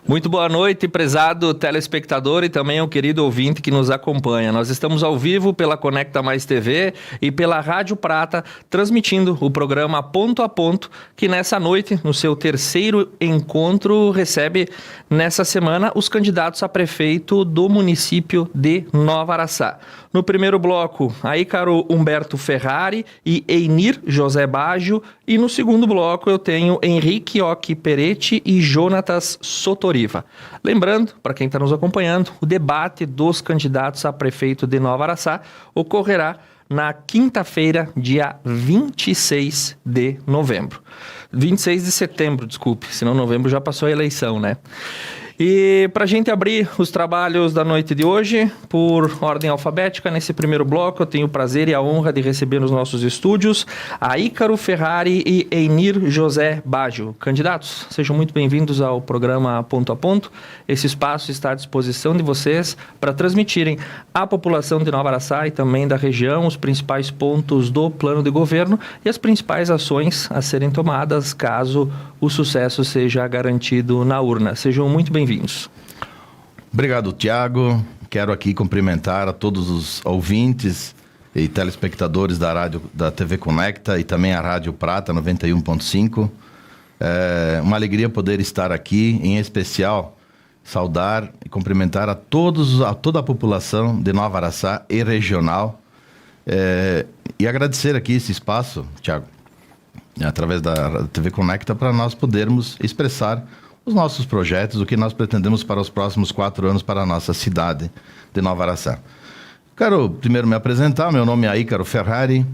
Muito boa noite, prezado telespectador e também ao querido ouvinte que nos acompanha. Nós estamos ao vivo pela Conecta Mais TV e pela Rádio Prata, transmitindo o programa Ponto a Ponto, que nessa noite, no seu terceiro encontro, recebe nessa semana os candidatos a prefeito do município de Nova Araçá. No primeiro bloco, Ícaro Humberto Ferrari e Einir José Baggio. E no segundo bloco eu tenho Henrique Occhi Peretti e Jonatas Sotoriva. Lembrando, para quem está nos acompanhando, o debate dos candidatos a prefeito de Nova Araçá ocorrerá na quinta-feira, dia 26 de novembro. 26 de setembro, desculpe, senão novembro já passou a eleição, né? E para a gente abrir os trabalhos da noite de hoje, por ordem alfabética, nesse primeiro bloco, eu tenho o prazer e a honra de receber nos nossos estúdios Ícaro Ferrari e Einir José Baggio. Candidatos, sejam muito bem-vindos ao programa Ponto a Ponto. Esse espaço está à disposição de vocês para transmitirem à população de Nova Araçá e também da região os principais pontos do plano de governo e as principais ações a serem tomadas caso o sucesso seja garantido na urna. Sejam muito bem-vindos. Obrigado, Tiago. Quero aqui cumprimentar a todos os ouvintes e telespectadores da rádio, da TV Conecta e também a Rádio Prata 91.5. É uma alegria poder estar aqui, em especial saudar e cumprimentar a toda a população de Nova Araçá e regional. E agradecer aqui esse espaço, Tiago, através da TV Conecta, para nós podermos expressar os nossos projetos, o que nós pretendemos para os próximos 4 anos para a nossa cidade de Nova Araçá. Quero primeiro me apresentar, meu nome é Ícaro Ferrari,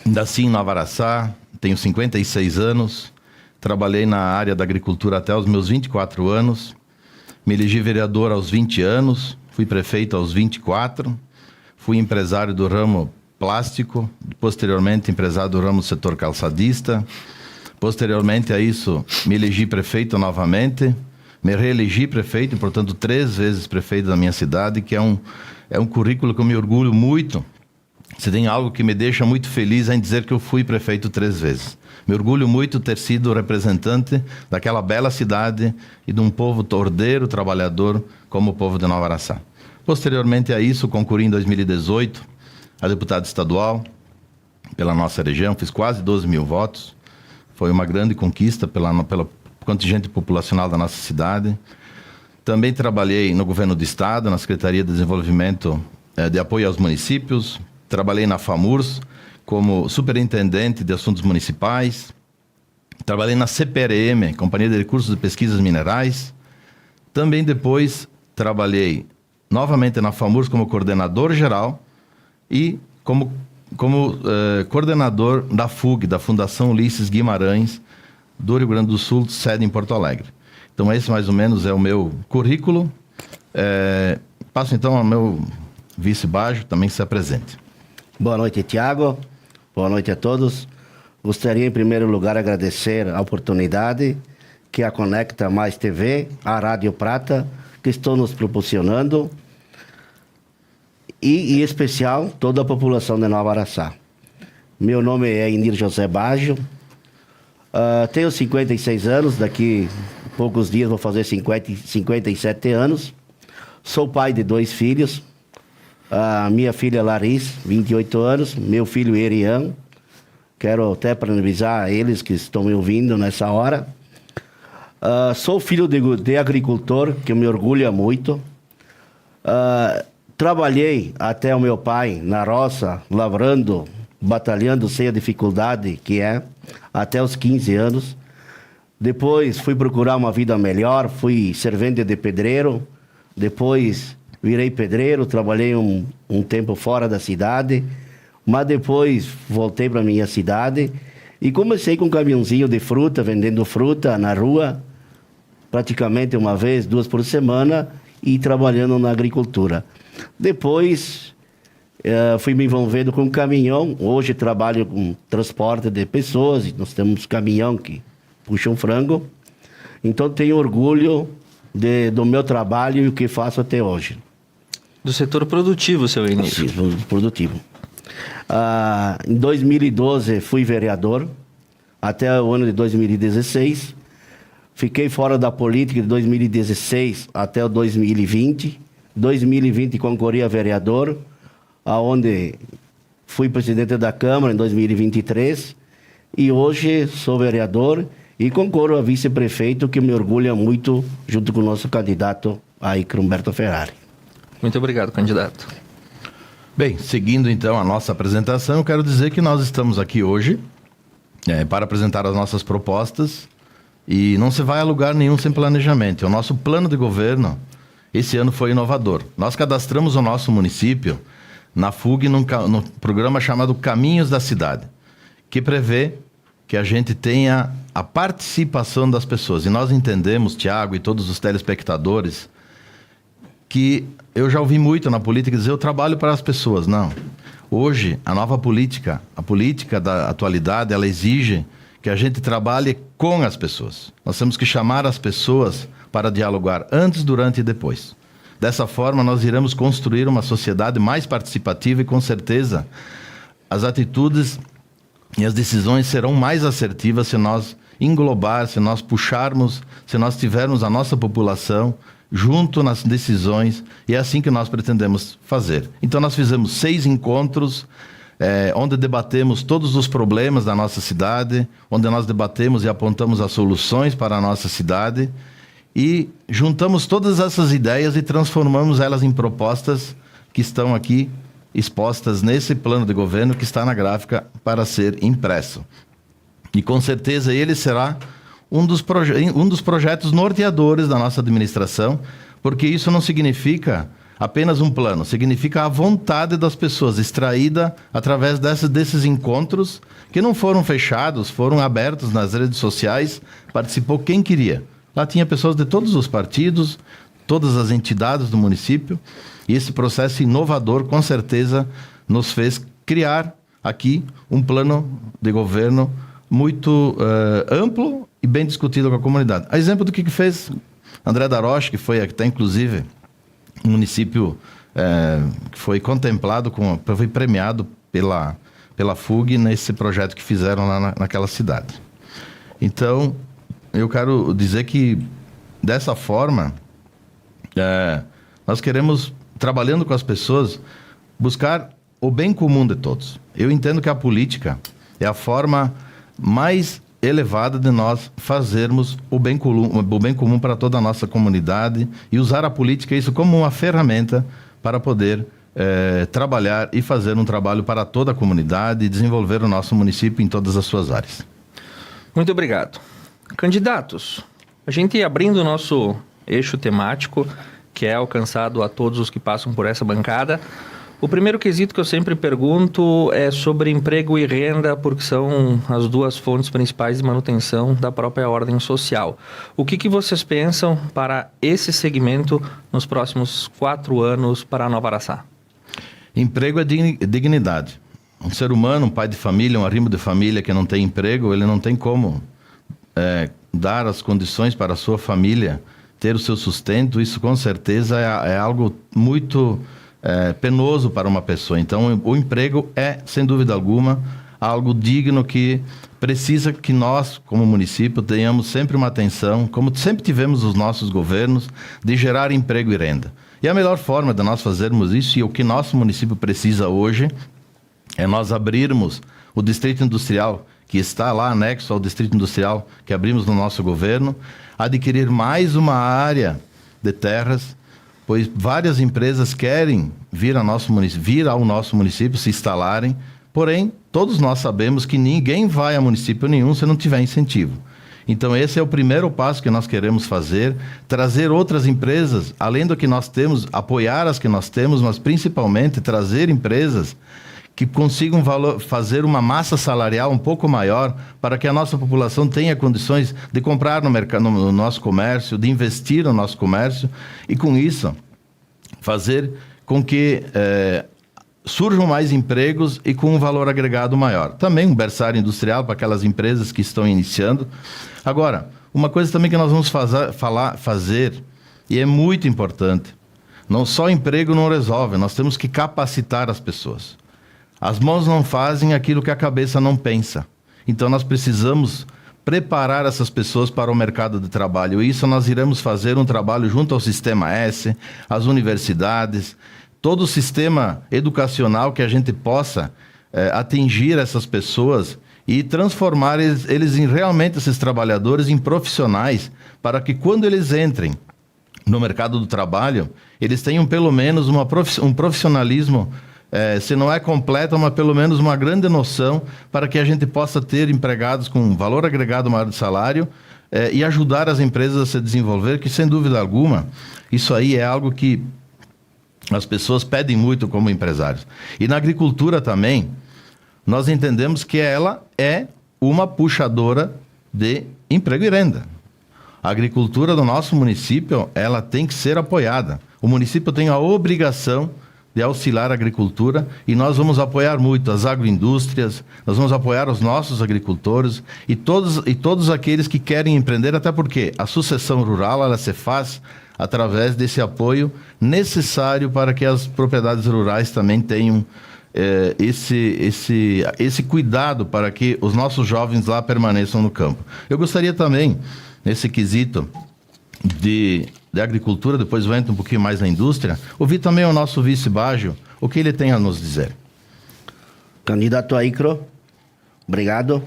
nasci em Nova Araçá, tenho 56 anos, trabalhei na área da agricultura até os meus 24 anos, me elegi vereador aos 20 anos, fui prefeito aos 24, fui empresário do ramo plástico, posteriormente empresário do ramo setor calçadista. Posteriormente a isso, me elegi prefeito novamente, me reelegi prefeito, portanto 3 vezes prefeito da minha cidade, que é um currículo que eu me orgulho muito. Se tem algo que me deixa muito feliz em dizer que eu fui prefeito 3 vezes. Me orgulho muito de ter sido representante daquela bela cidade e de um povo ordeiro, trabalhador, como o povo de Nova Araçá. Posteriormente a isso, concorri em 2018 a deputado estadual pela nossa região, fiz quase 12 mil votos. Foi uma grande conquista pelo contingente populacional da nossa cidade. Também trabalhei no governo do estado, na Secretaria de Desenvolvimento de Apoio aos Municípios. Trabalhei na FAMURS como superintendente de assuntos municipais. Trabalhei na CPRM, Companhia de Recursos de Pesquisas Minerais. Também depois trabalhei novamente na FAMURS como coordenador geral e como coordenador da FUG, da Fundação Ulisses Guimarães, do Rio Grande do Sul, sede em Porto Alegre. Então esse mais ou menos é o meu currículo. Passo então ao meu vice Baggio, também se apresente. Boa noite, Tiago. Boa noite a todos. Gostaria em primeiro lugar agradecer a oportunidade que a Conecta Mais TV, a Rádio Prata, que estão nos proporcionando, e em especial toda a população de Nova Araçá. Meu nome é Einir José Baggio, tenho 56 anos, daqui a poucos dias vou fazer 57 anos. Sou pai de 2 filhos, minha filha Laris, 28 anos, meu filho Erian. Quero até parabenizar eles que estão me ouvindo nessa hora. Sou filho de agricultor, que me orgulha muito. Trabalhei até o meu pai na roça, lavrando, batalhando sem a dificuldade que é, até os 15 anos. Depois fui procurar uma vida melhor, fui servente de pedreiro. Depois virei pedreiro, trabalhei um tempo fora da cidade. Mas depois voltei para minha cidade e comecei com um caminhãozinho de fruta, vendendo fruta na rua, praticamente 1 vez, 2 por semana, e trabalhando na agricultura. Depois, fui me envolvendo com caminhão. Hoje trabalho com transporte de pessoas. Nós temos caminhão que puxam frango. Então, tenho orgulho do meu trabalho e o que faço até hoje. Do setor produtivo, seu início. Sim, produtivo. Em 2012, fui vereador. Até o ano de 2016. Fiquei fora da política de 2016 até o 2020. 2020 concorri a vereador, aonde fui presidente da Câmara em 2023. E hoje sou vereador e concorro a vice-prefeito, que me orgulha muito, junto com o nosso candidato, aí, Humberto Ferrari. Muito obrigado, candidato. Bem, seguindo então a nossa apresentação, eu quero dizer que nós estamos aqui hoje para apresentar as nossas propostas e não se vai a lugar nenhum sem planejamento. O nosso plano de governo, esse ano, foi inovador. Nós cadastramos o nosso município na FUG num programa chamado Caminhos da Cidade, que prevê que a gente tenha a participação das pessoas. E nós entendemos, Tiago e todos os telespectadores, que eu já ouvi muito na política dizer: eu trabalho para as pessoas. Não. Hoje, a nova política, a política da atualidade, ela exige que a gente trabalhe com as pessoas. Nós temos que chamar as pessoas para dialogar antes, durante e depois. Dessa forma, nós iremos construir uma sociedade mais participativa e, com certeza, as atitudes e as decisões serão mais assertivas se nós englobar, se nós puxarmos, se nós tivermos a nossa população junto nas decisões, e é assim que nós pretendemos fazer. Então, nós fizemos 6 encontros, onde debatemos todos os problemas da nossa cidade, onde nós debatemos e apontamos as soluções para a nossa cidade, e juntamos todas essas ideias e transformamos elas em propostas que estão aqui expostas nesse plano de governo que está na gráfica para ser impresso. E com certeza ele será um dos projetos norteadores da nossa administração, porque isso não significa apenas um plano, significa a vontade das pessoas, extraída através desses encontros, que não foram fechados, foram abertos nas redes sociais, participou quem queria. Lá tinha pessoas de todos os partidos, todas as entidades do município, e esse processo inovador, com certeza, nos fez criar aqui um plano de governo muito amplo e bem discutido com a comunidade. A exemplo do que fez André da Rocha, que foi até, inclusive, um município que foi contemplado, foi premiado pela FUG nesse projeto que fizeram lá naquela cidade. Então, eu quero dizer que, dessa forma, nós queremos, trabalhando com as pessoas, buscar o bem comum de todos. Eu entendo que a política é a forma mais elevada de nós fazermos o bem comum para toda a nossa comunidade, e usar a política isso como uma ferramenta para poder trabalhar e fazer um trabalho para toda a comunidade e desenvolver o nosso município em todas as suas áreas. Muito obrigado. Candidatos, a gente abrindo o nosso eixo temático, que é alcançado a todos os que passam por essa bancada, o primeiro quesito que eu sempre pergunto é sobre emprego e renda, porque são as duas fontes principais de manutenção da própria ordem social. O que vocês pensam para esse segmento nos próximos 4 anos para Nova Araçá? Emprego é dignidade. Um ser humano, um pai de família, um arrimo de família que não tem emprego, ele não tem como dar as condições para a sua família ter o seu sustento. Isso, com certeza, é algo muito penoso para uma pessoa. Então, o emprego é, sem dúvida alguma, algo digno que precisa que nós, como município, tenhamos sempre uma atenção, como sempre tivemos os nossos governos, de gerar emprego e renda. E a melhor forma de nós fazermos isso, e o que nosso município precisa hoje, é nós abrirmos o Distrito Industrial, que está lá anexo ao Distrito Industrial que abrimos no nosso governo, adquirir mais uma área de terras, pois várias empresas querem vir ao nosso município, se instalarem, porém, todos nós sabemos que ninguém vai a município nenhum se não tiver incentivo. Então, esse é o primeiro passo que nós queremos fazer, trazer outras empresas, além do que nós temos, apoiar as que nós temos, mas principalmente trazer empresas que consigam fazer uma massa salarial um pouco maior, para que a nossa população tenha condições de comprar no mercado, no nosso comércio, de investir no nosso comércio, e com isso fazer com que surjam mais empregos e com um valor agregado maior. Também um berçário industrial para aquelas empresas que estão iniciando. Agora, uma coisa também que nós vamos fazer, e é muito importante, não só emprego não resolve, nós temos que capacitar as pessoas. As mãos não fazem aquilo que a cabeça não pensa. Então, nós precisamos preparar essas pessoas para o mercado de trabalho. Isso nós iremos fazer um trabalho junto ao Sistema S, às universidades, todo o sistema educacional que a gente possa atingir essas pessoas e transformar eles em realmente esses trabalhadores em profissionais, para que quando eles entrem no mercado do trabalho, eles tenham pelo menos um profissionalismo, se não é completo, mas pelo menos uma grande noção, para que a gente possa ter empregados com valor agregado maior de salário e ajudar as empresas a se desenvolver, que sem dúvida alguma, isso aí é algo que as pessoas pedem muito como empresários. E na agricultura também, nós entendemos que ela é uma puxadora de emprego e renda. A agricultura do nosso município, ela tem que ser apoiada. O município tem a obrigação de auxiliar a agricultura e nós vamos apoiar muito as agroindústrias, nós vamos apoiar os nossos agricultores e todos aqueles que querem empreender, até porque a sucessão rural, ela se faz através desse apoio necessário para que as propriedades rurais também tenham esse cuidado para que os nossos jovens lá permaneçam no campo. Eu gostaria também, nesse quesito de agricultura, depois eu entro um pouquinho mais na indústria, ouvir também o nosso vice Baggio, o que ele tem a nos dizer. Candidato Aicro, obrigado.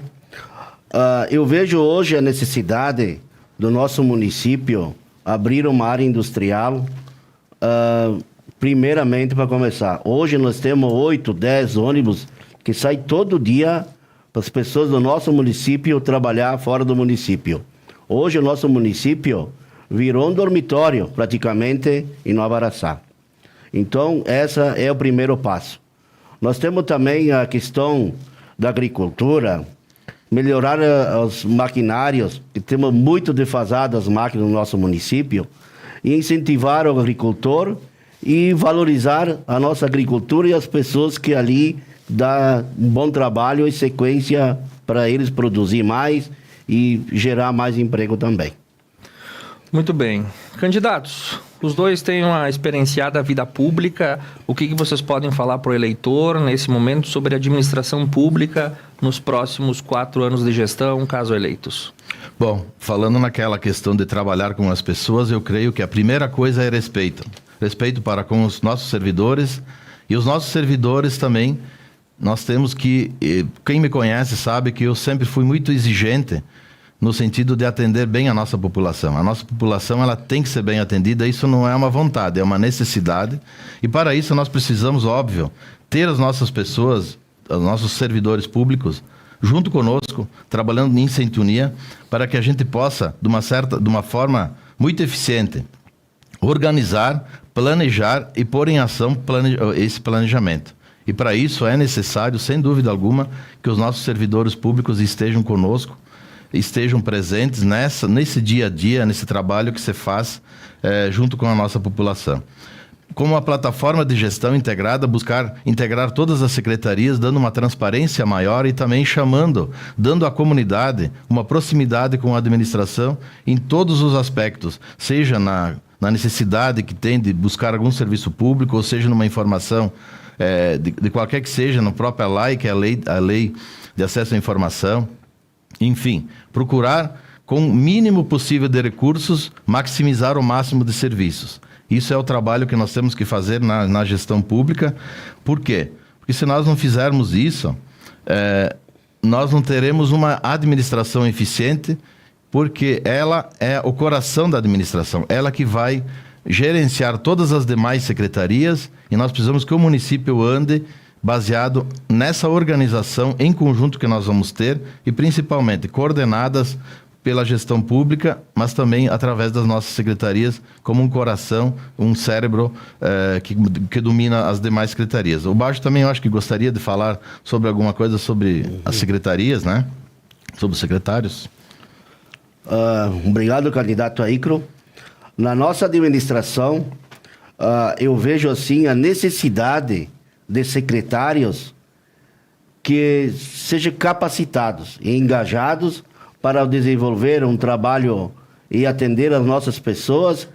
Eu vejo hoje a necessidade do nosso município abrir uma área industrial. Primeiramente, para começar, hoje nós temos 8, 10 ônibus que saem todo dia para as pessoas do nosso município trabalhar fora do município. Hoje o nosso município virou um dormitório, praticamente, em Nova Araçá. Então, esse é o primeiro passo. Nós temos também a questão da agricultura, melhorar os maquinários, que temos muito defasadas as máquinas no nosso município, e incentivar o agricultor e valorizar a nossa agricultura e as pessoas que ali dão um bom trabalho e sequência para eles produzir mais e gerar mais emprego também. Muito bem. Candidatos, os dois têm uma experienciada vida pública. O que vocês podem falar para o eleitor nesse momento sobre a administração pública nos próximos 4 anos de gestão, caso eleitos? Bom, falando naquela questão de trabalhar com as pessoas, eu creio que a primeira coisa é respeito. Respeito para com os nossos servidores e os nossos servidores também. Nós temos que, quem me conhece sabe que eu sempre fui muito exigente no sentido de atender bem a nossa população. A nossa população, ela tem que ser bem atendida, isso não é uma vontade, é uma necessidade. E para isso nós precisamos, óbvio, ter as nossas pessoas, os nossos servidores públicos, junto conosco, trabalhando em sintonia, para que a gente possa, de uma forma muito eficiente, organizar, planejar e pôr em ação esse planejamento. E para isso é necessário, sem dúvida alguma, que os nossos servidores públicos estejam conosco, estejam presentes nesse dia a dia, nesse trabalho que se faz junto com a nossa população. Como uma plataforma de gestão integrada, buscar integrar todas as secretarias, dando uma transparência maior e também dando à comunidade uma proximidade com a administração em todos os aspectos, seja na necessidade que tem de buscar algum serviço público, ou seja, numa informação de qualquer que seja, no próprio LAI, que é a lei de acesso à informação. Enfim, procurar, com o mínimo possível de recursos, maximizar o máximo de serviços. Isso é o trabalho que nós temos que fazer na gestão pública. Por quê? Porque se nós não fizermos isso, nós não teremos uma administração eficiente, porque ela é o coração da administração, ela que vai gerenciar todas as demais secretarias, e nós precisamos que o município ande baseado nessa organização em conjunto que nós vamos ter, e principalmente coordenadas pela gestão pública, mas também através das nossas secretarias, como um coração, um cérebro que domina as demais secretarias. O Baggio também, eu acho que gostaria de falar sobre alguma coisa sobre as secretarias, né? Sobre os secretários. Obrigado, candidato Aicro. Na nossa administração, eu vejo assim a necessidade de secretários que sejam capacitados e engajados para desenvolver um trabalho e atender as nossas pessoas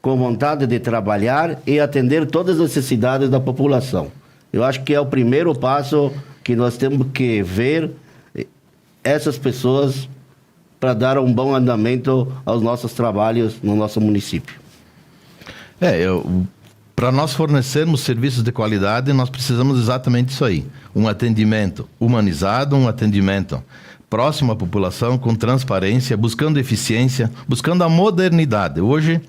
com vontade de trabalhar e atender todas as necessidades da população. Eu acho que é o primeiro passo que nós temos que ver essas pessoas para dar um bom andamento aos nossos trabalhos no nosso município. Para nós fornecermos serviços de qualidade, nós precisamos exatamente disso aí. Um atendimento humanizado, um atendimento próximo à população, com transparência, buscando eficiência, buscando a modernidade. Hoje,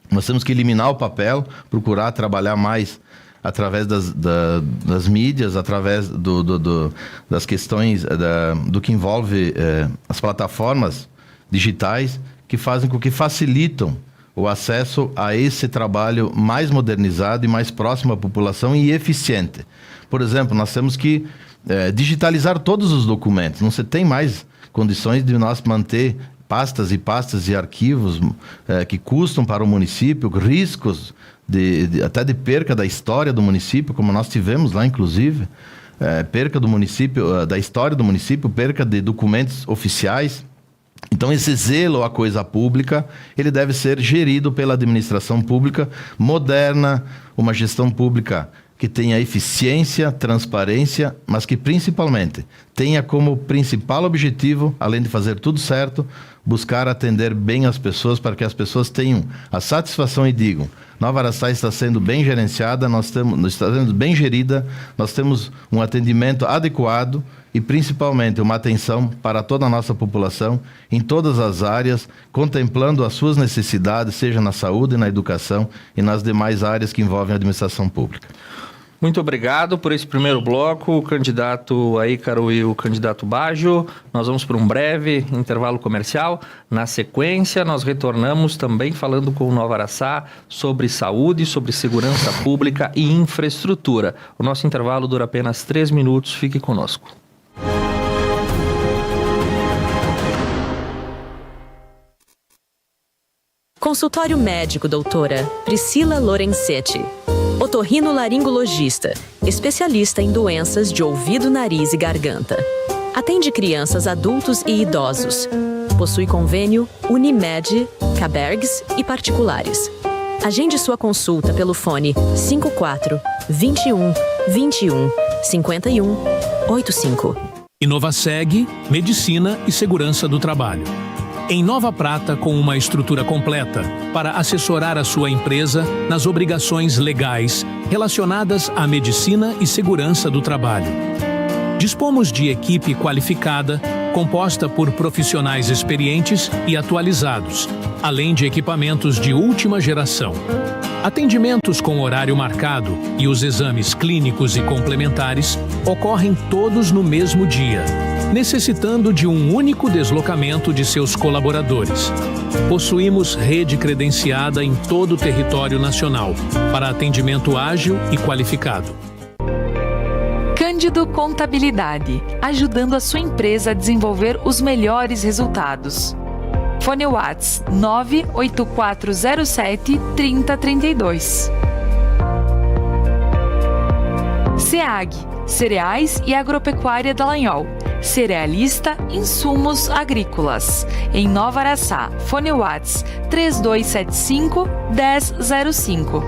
nós temos que eliminar o papel, procurar trabalhar mais através das mídias, através das questões do que envolve as plataformas digitais, que fazem com que facilitam o acesso a esse trabalho mais modernizado e mais próximo à população e eficiente. Por exemplo, nós temos que digitalizar todos os documentos. Não se tem mais condições de nós manter pastas e pastas de arquivos que custam para o município, riscos até de perca da história do município, como nós tivemos lá, inclusive, perca do município, da história do município, perca de documentos oficiais. Então, esse zelo à coisa pública, ele deve ser gerido pela administração pública moderna, uma gestão pública que tenha eficiência, transparência, mas que principalmente tenha como principal objetivo, além de fazer tudo certo, buscar atender bem as pessoas, para que as pessoas tenham a satisfação e digam: Nova Araçá está sendo bem gerenciada, está sendo bem gerida, nós temos um atendimento adequado e principalmente uma atenção para toda a nossa população em todas as áreas, contemplando as suas necessidades, seja na saúde, na educação e nas demais áreas que envolvem a administração pública. Muito obrigado por esse primeiro bloco, o candidato Ícaro e o candidato Baggio. Nós vamos para um breve intervalo comercial. Na sequência, nós retornamos também falando com o Nova Araçá sobre saúde, sobre segurança pública e infraestrutura. O nosso intervalo dura apenas 3 minutos. Fique conosco. Consultório médico, doutora Priscila Lorenzetti. Otorrinolaringologista, especialista em doenças de ouvido, nariz e garganta. Atende crianças, adultos e idosos. Possui convênio Unimed, Cabergs e particulares. Agende sua consulta pelo fone 54 21 21 51 85. Inovaseg, Medicina e Segurança do Trabalho. Em Nova Prata, com uma estrutura completa para assessorar a sua empresa nas obrigações legais relacionadas à medicina e segurança do trabalho. Dispomos de equipe qualificada, composta por profissionais experientes e atualizados, além de equipamentos de última geração. Atendimentos com horário marcado e os exames clínicos e complementares ocorrem todos no mesmo dia, necessitando de um único deslocamento de seus colaboradores. Possuímos rede credenciada em todo o território nacional para atendimento ágil e qualificado. Cândido Contabilidade, ajudando a sua empresa a desenvolver os melhores resultados. Fone Whats 98407 3032. SEAG, Cereais e Agropecuária Dallagnol. Cerealista, insumos agrícolas. Em Nova Araçá, Fone Whats 3275 1005.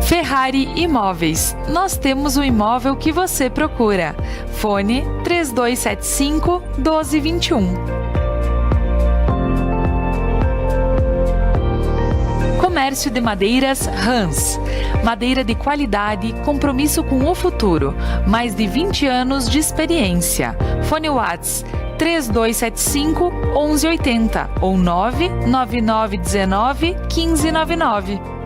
Ferrari Imóveis. Nós temos o imóvel que você procura. Fone 3275 1221. Comércio de Madeiras Hans. Madeira de qualidade, compromisso com o futuro. Mais de 20 anos de experiência. Fone Whats 3275 1180 ou 99919 1599.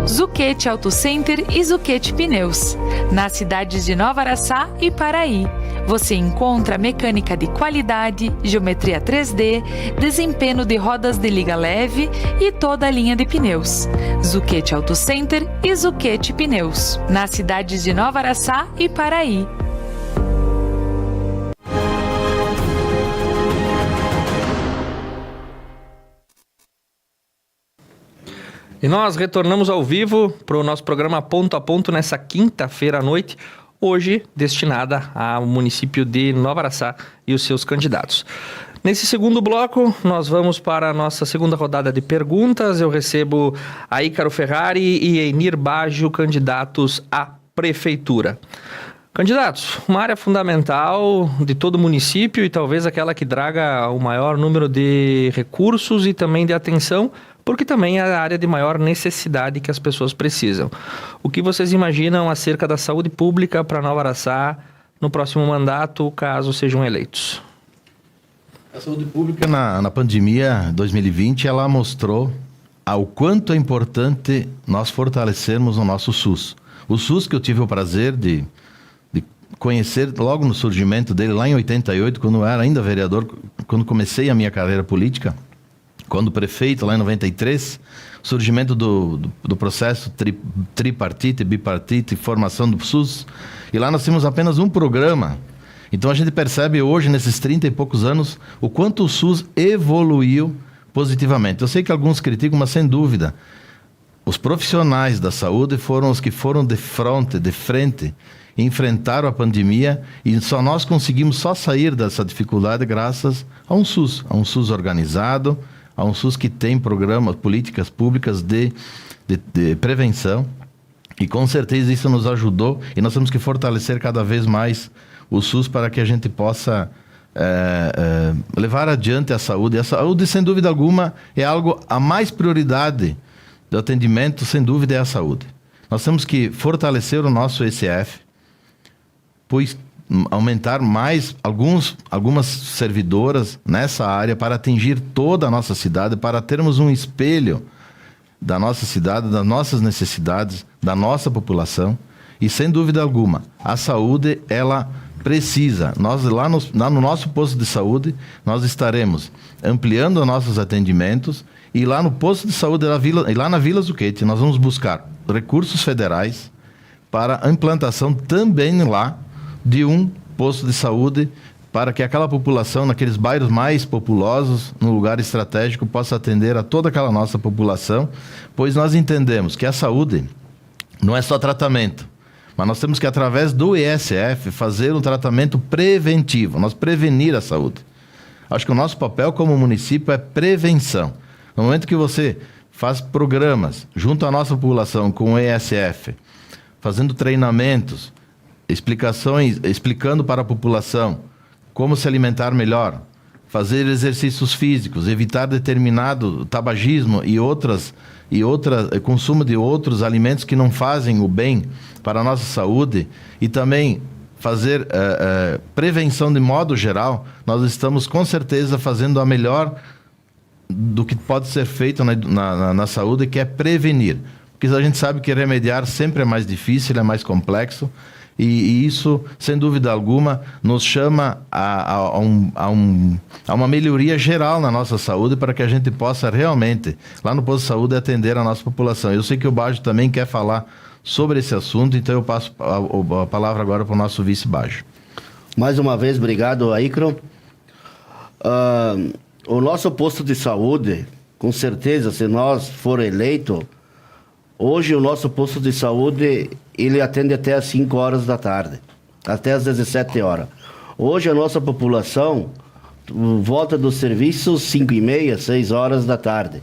Zucchetti Auto Center e Zucchetti Pneus. Nas cidades de Nova Araçá e Paraí. Você encontra mecânica de qualidade, geometria 3D, desempenho de rodas de liga leve e toda a linha de pneus. Zucchetti Auto Center e Zucchetti Pneus. Nas cidades de Nova Araçá e Paraí. E nós retornamos ao vivo para o nosso programa Ponto a Ponto nessa quinta-feira à noite, hoje destinada ao município de Nova Araçá e os seus candidatos. Nesse segundo bloco, nós vamos para a nossa segunda rodada de perguntas. Eu recebo a Ícaro Ferrari e Enir Baggio, candidatos a prefeitura. Candidatos, uma área fundamental de todo município e talvez aquela que traga o maior número de recursos e também de atenção, porque também é a área de maior necessidade que as pessoas precisam. O que vocês imaginam acerca da saúde pública para Nova Araçá no próximo mandato, caso sejam eleitos? A saúde pública na pandemia 2020, ela mostrou o quanto é importante nós fortalecermos o nosso SUS. O SUS que eu tive o prazer de conhecer logo no surgimento dele, lá em 88, quando eu era ainda vereador, quando comecei a minha carreira política, quando prefeito, lá em 93, surgimento do processo tripartite, bipartite, formação do SUS, e lá nós tínhamos apenas um programa. Então a gente percebe hoje, nesses 30 e poucos anos, o quanto o SUS evoluiu positivamente. Eu sei que alguns criticam, mas sem dúvida, os profissionais da saúde foram os que foram de frente, enfrentaram a pandemia, e nós conseguimos sair dessa dificuldade graças a um SUS organizado, a um SUS que tem programas, políticas públicas de prevenção, e com certeza isso nos ajudou, e nós temos que fortalecer cada vez mais o SUS para que a gente possa levar adiante a saúde. A saúde, sem dúvida alguma, é a mais prioridade do atendimento, sem dúvida, é a saúde. Nós temos que fortalecer o nosso ECF, pois aumentar mais algumas servidoras nessa área para atingir toda a nossa cidade, para termos um espelho da nossa cidade, das nossas necessidades, da nossa população. E, sem dúvida alguma, a saúde, ela precisa. Nós, lá no nosso posto de saúde, nós estaremos ampliando nossos atendimentos, e lá no posto de saúde, lá na Vila Zucchetti, nós vamos buscar recursos federais para a implantação também lá de um posto de saúde, para que aquela população, naqueles bairros mais populosos, no lugar estratégico, possa atender a toda aquela nossa população, pois nós entendemos que a saúde não é só tratamento, mas nós temos que, através do ESF, fazer um tratamento preventivo, nós prevenir a saúde. Acho que o nosso papel como município é prevenção. No momento que você faz programas junto à nossa população com o ESF, fazendo treinamentos, explicando para a população como se alimentar melhor, fazer exercícios físicos, evitar determinado tabagismo e consumo de outros alimentos que não fazem o bem para a nossa saúde, e também fazer prevenção de modo geral, nós estamos com certeza fazendo a melhor do que pode ser feito na saúde, que é prevenir. Porque a gente sabe que remediar sempre é mais difícil, é mais complexo, e isso, sem dúvida alguma, nos chama a uma melhoria geral na nossa saúde, para que a gente possa realmente, lá no posto de saúde, atender a nossa população. Eu sei que o Baggio também quer falar sobre esse assunto, então eu passo a palavra agora para o nosso vice Baggio. Mais uma vez, obrigado, Icron. O nosso posto de saúde, com certeza, se nós for eleito, hoje o nosso posto de saúde, ele atende até às 5 horas da tarde, até às 17 horas. Hoje a nossa população volta dos serviços 5h30, 6 horas da tarde.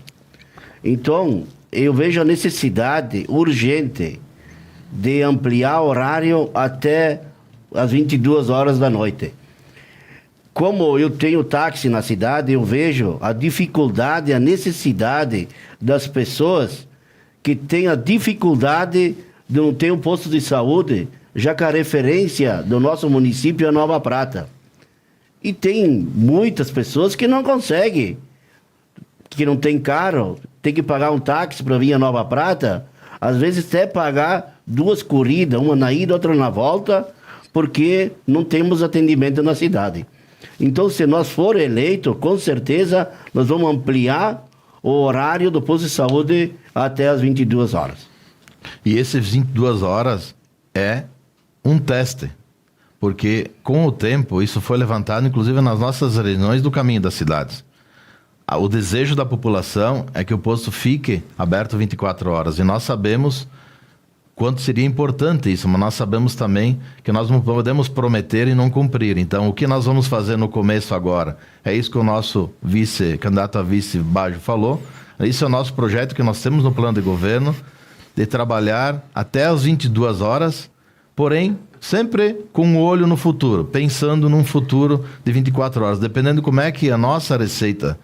Então, eu vejo a necessidade urgente de ampliar o horário até às 22 horas da noite. Como eu tenho táxi na cidade, eu vejo a dificuldade, a necessidade das pessoas que têm a dificuldade de não ter um posto de saúde, já que a referência do nosso município é Nova Prata. E tem muitas pessoas que não conseguem, que não tem carro, tem que pagar um táxi para vir a Nova Prata, às vezes até pagar 2 corridas, uma na ida, outra na volta, porque não temos atendimento na cidade. Então, se nós for eleito, com certeza nós vamos ampliar o horário do posto de saúde até as 22 horas. E esses 22 horas é um teste, porque com o tempo isso foi levantado, inclusive nas nossas reuniões do Caminho das Cidades. O desejo da população é que o posto fique aberto 24 horas, e nós sabemos quanto seria importante isso, mas nós sabemos também que nós não podemos prometer e não cumprir. Então, o que nós vamos fazer no começo agora? É isso que o nosso candidato a vice Baggio falou. Isso é o nosso projeto que nós temos no plano de governo, de trabalhar até as 22 horas porém sempre com um olho no futuro, pensando num futuro de 24 horas. Dependendo de como é que a nossa receita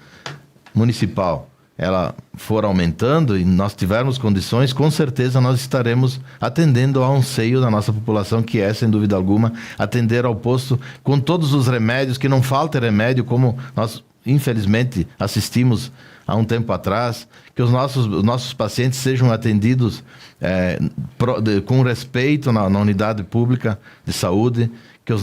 municipal ela for aumentando e nós tivermos condições, com certeza nós estaremos atendendo ao anseio da nossa população, que é, sem dúvida alguma, atender ao posto com todos os remédios, que não falte remédio, como nós, infelizmente, assistimos há um tempo atrás, que os nossos pacientes sejam atendidos com respeito na unidade pública de saúde, que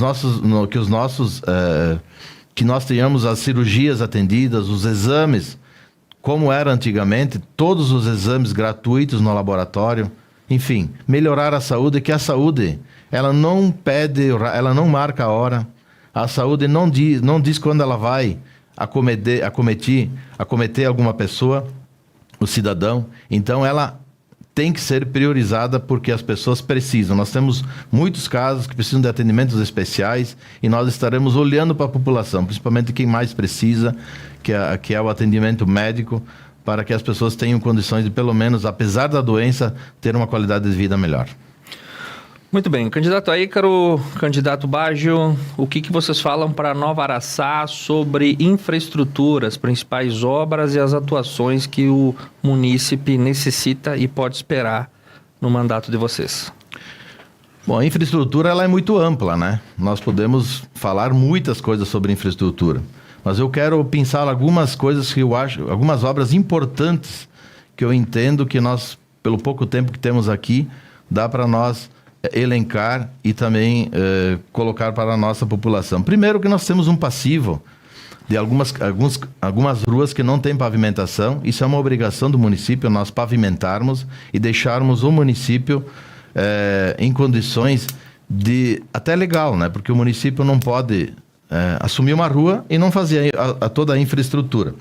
nós tenhamos as cirurgias atendidas, os exames, como era antigamente, todos os exames gratuitos no laboratório, enfim, melhorar a saúde, que a saúde, ela não marca a hora, a saúde não diz quando ela vai acometer alguma pessoa, o cidadão, então ela tem que ser priorizada porque as pessoas precisam. Nós temos muitos casos que precisam de atendimentos especiais e nós estaremos olhando para a população, principalmente quem mais precisa, que é o atendimento médico, para que as pessoas tenham condições de, pelo menos, apesar da doença, ter uma qualidade de vida melhor. Muito bem. Candidato Ícaro, candidato Baggio, o que vocês falam para Nova Araçá sobre infraestrutura, as principais obras e as atuações que o munícipe necessita e pode esperar no mandato de vocês? Bom, a infraestrutura ela é muito ampla, né? Nós podemos falar muitas coisas sobre infraestrutura, mas eu quero pensar algumas coisas que eu acho, algumas obras importantes que eu entendo que nós, pelo pouco tempo que temos aqui, dá para nós elencar e também colocar para a nossa população. Primeiro que nós temos um passivo de algumas ruas que não tem pavimentação. Isso é uma obrigação do município, nós pavimentarmos e deixarmos o município em condições de... Até legal, né? Porque o município não pode assumir uma rua e não fazer toda a infraestrutura.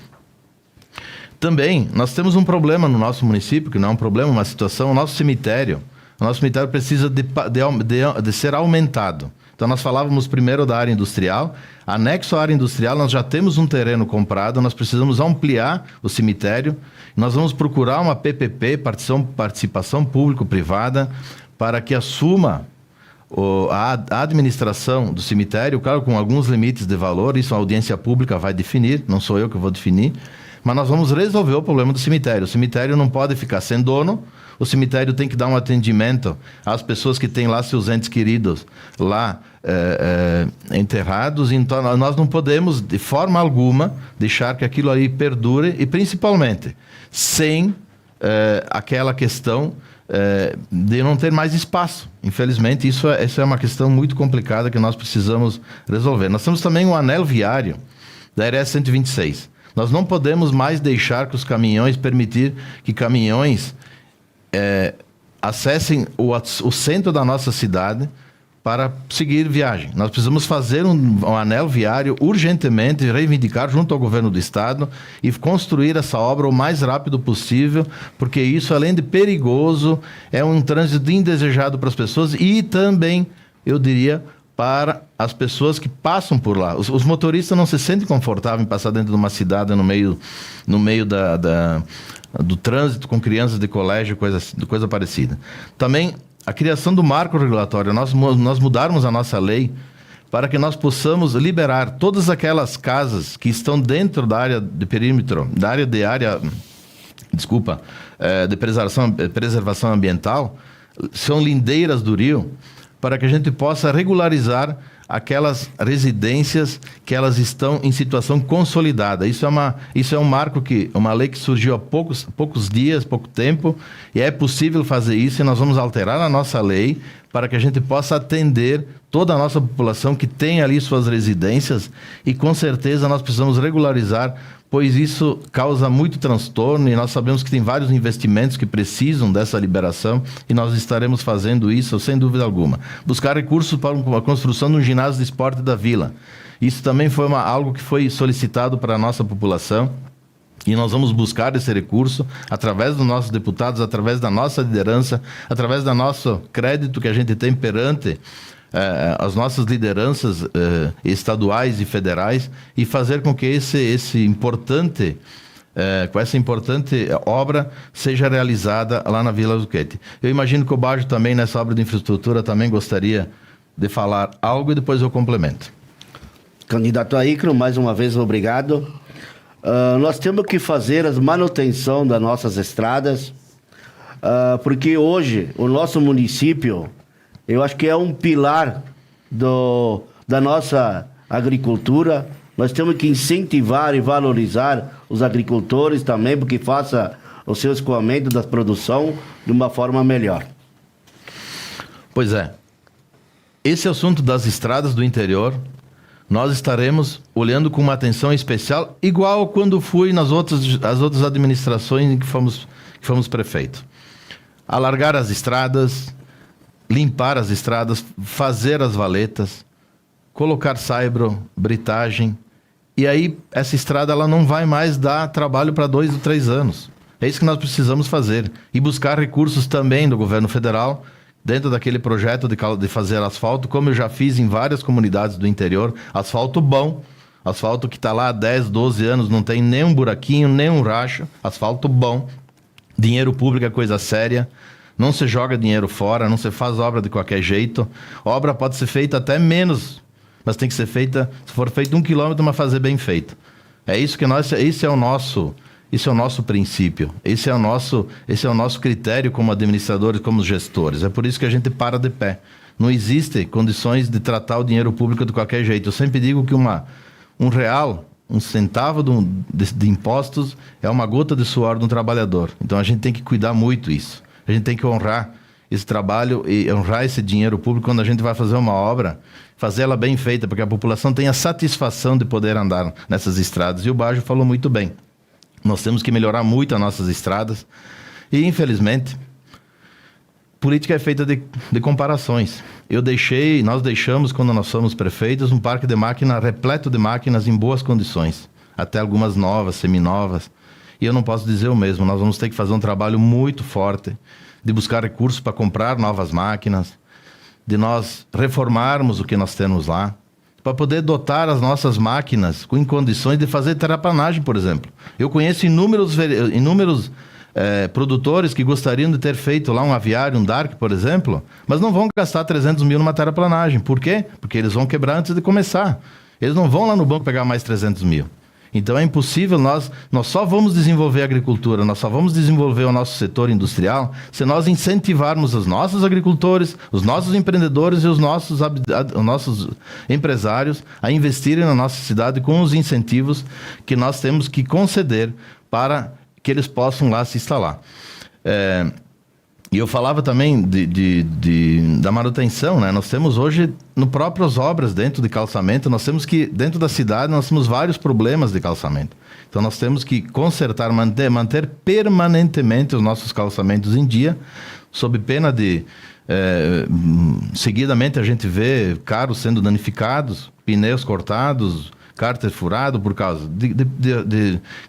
Também, nós temos um problema no nosso município, que não é um problema, uma situação, o nosso cemitério. O nosso cemitério precisa de ser aumentado. Então, nós falávamos primeiro da área industrial. Anexo à área industrial, nós já temos um terreno comprado, nós precisamos ampliar o cemitério. Nós vamos procurar uma PPP, participação público-privada, para que assuma a administração do cemitério, claro, com alguns limites de valor. Isso a audiência pública vai definir, não sou eu que vou definir. Mas nós vamos resolver o problema do cemitério. O cemitério não pode ficar sem dono. O cemitério tem que dar um atendimento às pessoas que têm lá seus entes queridos lá enterrados. Então, nós não podemos, de forma alguma, deixar que aquilo aí perdure e, principalmente, sem aquela questão de não ter mais espaço. Infelizmente, isso é uma questão muito complicada que nós precisamos resolver. Nós temos também um anel viário da RS 126. Nós não podemos mais deixar que os caminhões, permitir que caminhões acessem o centro da nossa cidade para seguir viagem. Nós precisamos fazer um anel viário urgentemente, reivindicar junto ao governo do estado e construir essa obra o mais rápido possível, porque isso, além de perigoso, é um trânsito indesejado para as pessoas e também, eu diria, para as pessoas que passam por lá. Os motoristas não se sentem confortáveis em passar dentro de uma cidade no meio do trânsito com crianças de colégio, coisa parecida. Também a criação do marco regulatório. Nós mudarmos a nossa lei para que nós possamos liberar todas aquelas casas que estão dentro da área de perímetro, de preservação ambiental, são lindeiras do rio, para que a gente possa regularizar aquelas residências que elas estão em situação consolidada. Isso é um marco, uma lei que surgiu há poucos dias, pouco tempo, e é possível fazer isso, e nós vamos alterar a nossa lei para que a gente possa atender toda a nossa população que tem ali suas residências, e com certeza nós precisamos regularizar, pois isso causa muito transtorno e nós sabemos que tem vários investimentos que precisam dessa liberação e nós estaremos fazendo isso sem dúvida alguma. Buscar recursos para a construção de um ginásio de esporte da vila. Isso também foi algo que foi solicitado para a nossa população e nós vamos buscar esse recurso através dos nossos deputados, através da nossa liderança, através do nosso crédito que a gente tem perante as nossas lideranças estaduais e federais e fazer com que esse importante com essa importante obra seja realizada lá na Vila Zucchetti. Eu imagino que o Baggio também, nessa obra de infraestrutura, também gostaria de falar algo e depois eu complemento. Candidato Aicro, mais uma vez, obrigado. Nós temos que fazer a manutenção das nossas estradas, porque hoje o nosso município, eu acho que é um pilar da nossa agricultura. Nós temos que incentivar e valorizar os agricultores também, porque faça o seu escoamento da produção de uma forma melhor. Pois é. Esse assunto das estradas do interior, nós estaremos olhando com uma atenção especial, igual quando fui nas outras administrações em que fomos prefeito. Alargar as estradas, limpar as estradas, fazer as valetas, colocar saibro, britagem, e aí essa estrada ela não vai mais dar trabalho para 2 ou 3 anos. É isso que nós precisamos fazer. E buscar recursos também do governo federal, dentro daquele projeto de fazer asfalto, como eu já fiz em várias comunidades do interior, asfalto bom, asfalto que está lá há 10, 12 anos, não tem nem um buraquinho, nem um racho, asfalto bom, dinheiro público é coisa séria, não se joga dinheiro fora, não se faz obra de qualquer jeito, obra pode ser feita até menos, mas tem que ser feita, se for feito 1 quilômetro, mas fazer bem feito. É isso que esse é o nosso princípio, esse é o nosso critério como administradores, como gestores. É por isso que a gente para de pé. Não existe condições de tratar o dinheiro público de qualquer jeito. Eu sempre digo que um real, um centavo de impostos é uma gota de suor de um trabalhador. Então a gente tem que cuidar muito isso. A gente tem que honrar esse trabalho e honrar esse dinheiro público quando a gente vai fazer uma obra, fazer ela bem feita, porque a população tem a satisfação de poder andar nessas estradas. E o Baggio falou muito bem. Nós temos que melhorar muito as nossas estradas. E, infelizmente, política é feita de comparações. Nós deixamos, quando nós fomos prefeitos, um parque de máquinas repleto de máquinas em boas condições. Até algumas novas, seminovas. E eu não posso dizer o mesmo. Nós vamos ter que fazer um trabalho muito forte de buscar recursos para comprar novas máquinas, de nós reformarmos o que nós temos lá, para poder dotar as nossas máquinas em condições de fazer terraplanagem, por exemplo. Eu conheço inúmeros produtores que gostariam de ter feito lá um aviário, um Dark, por exemplo, mas não vão gastar 300 mil numa terraplanagem. Por quê? Porque eles vão quebrar antes de começar. Eles não vão lá no banco pegar mais 300 mil. Então é impossível, nós só vamos desenvolver a agricultura, nós só vamos desenvolver o nosso setor industrial se nós incentivarmos os nossos agricultores, os nossos empreendedores e os nossos empresários a investirem na nossa cidade com os incentivos que nós temos que conceder para que eles possam lá se instalar. E eu falava também da manutenção, né? Nós temos hoje, no próprias obras dentro de calçamento, dentro da cidade, nós temos vários problemas de calçamento. Então, nós temos que consertar, manter permanentemente os nossos calçamentos em dia, sob pena de, seguidamente, a gente vê carros sendo danificados, pneus cortados, cárter furado, por causa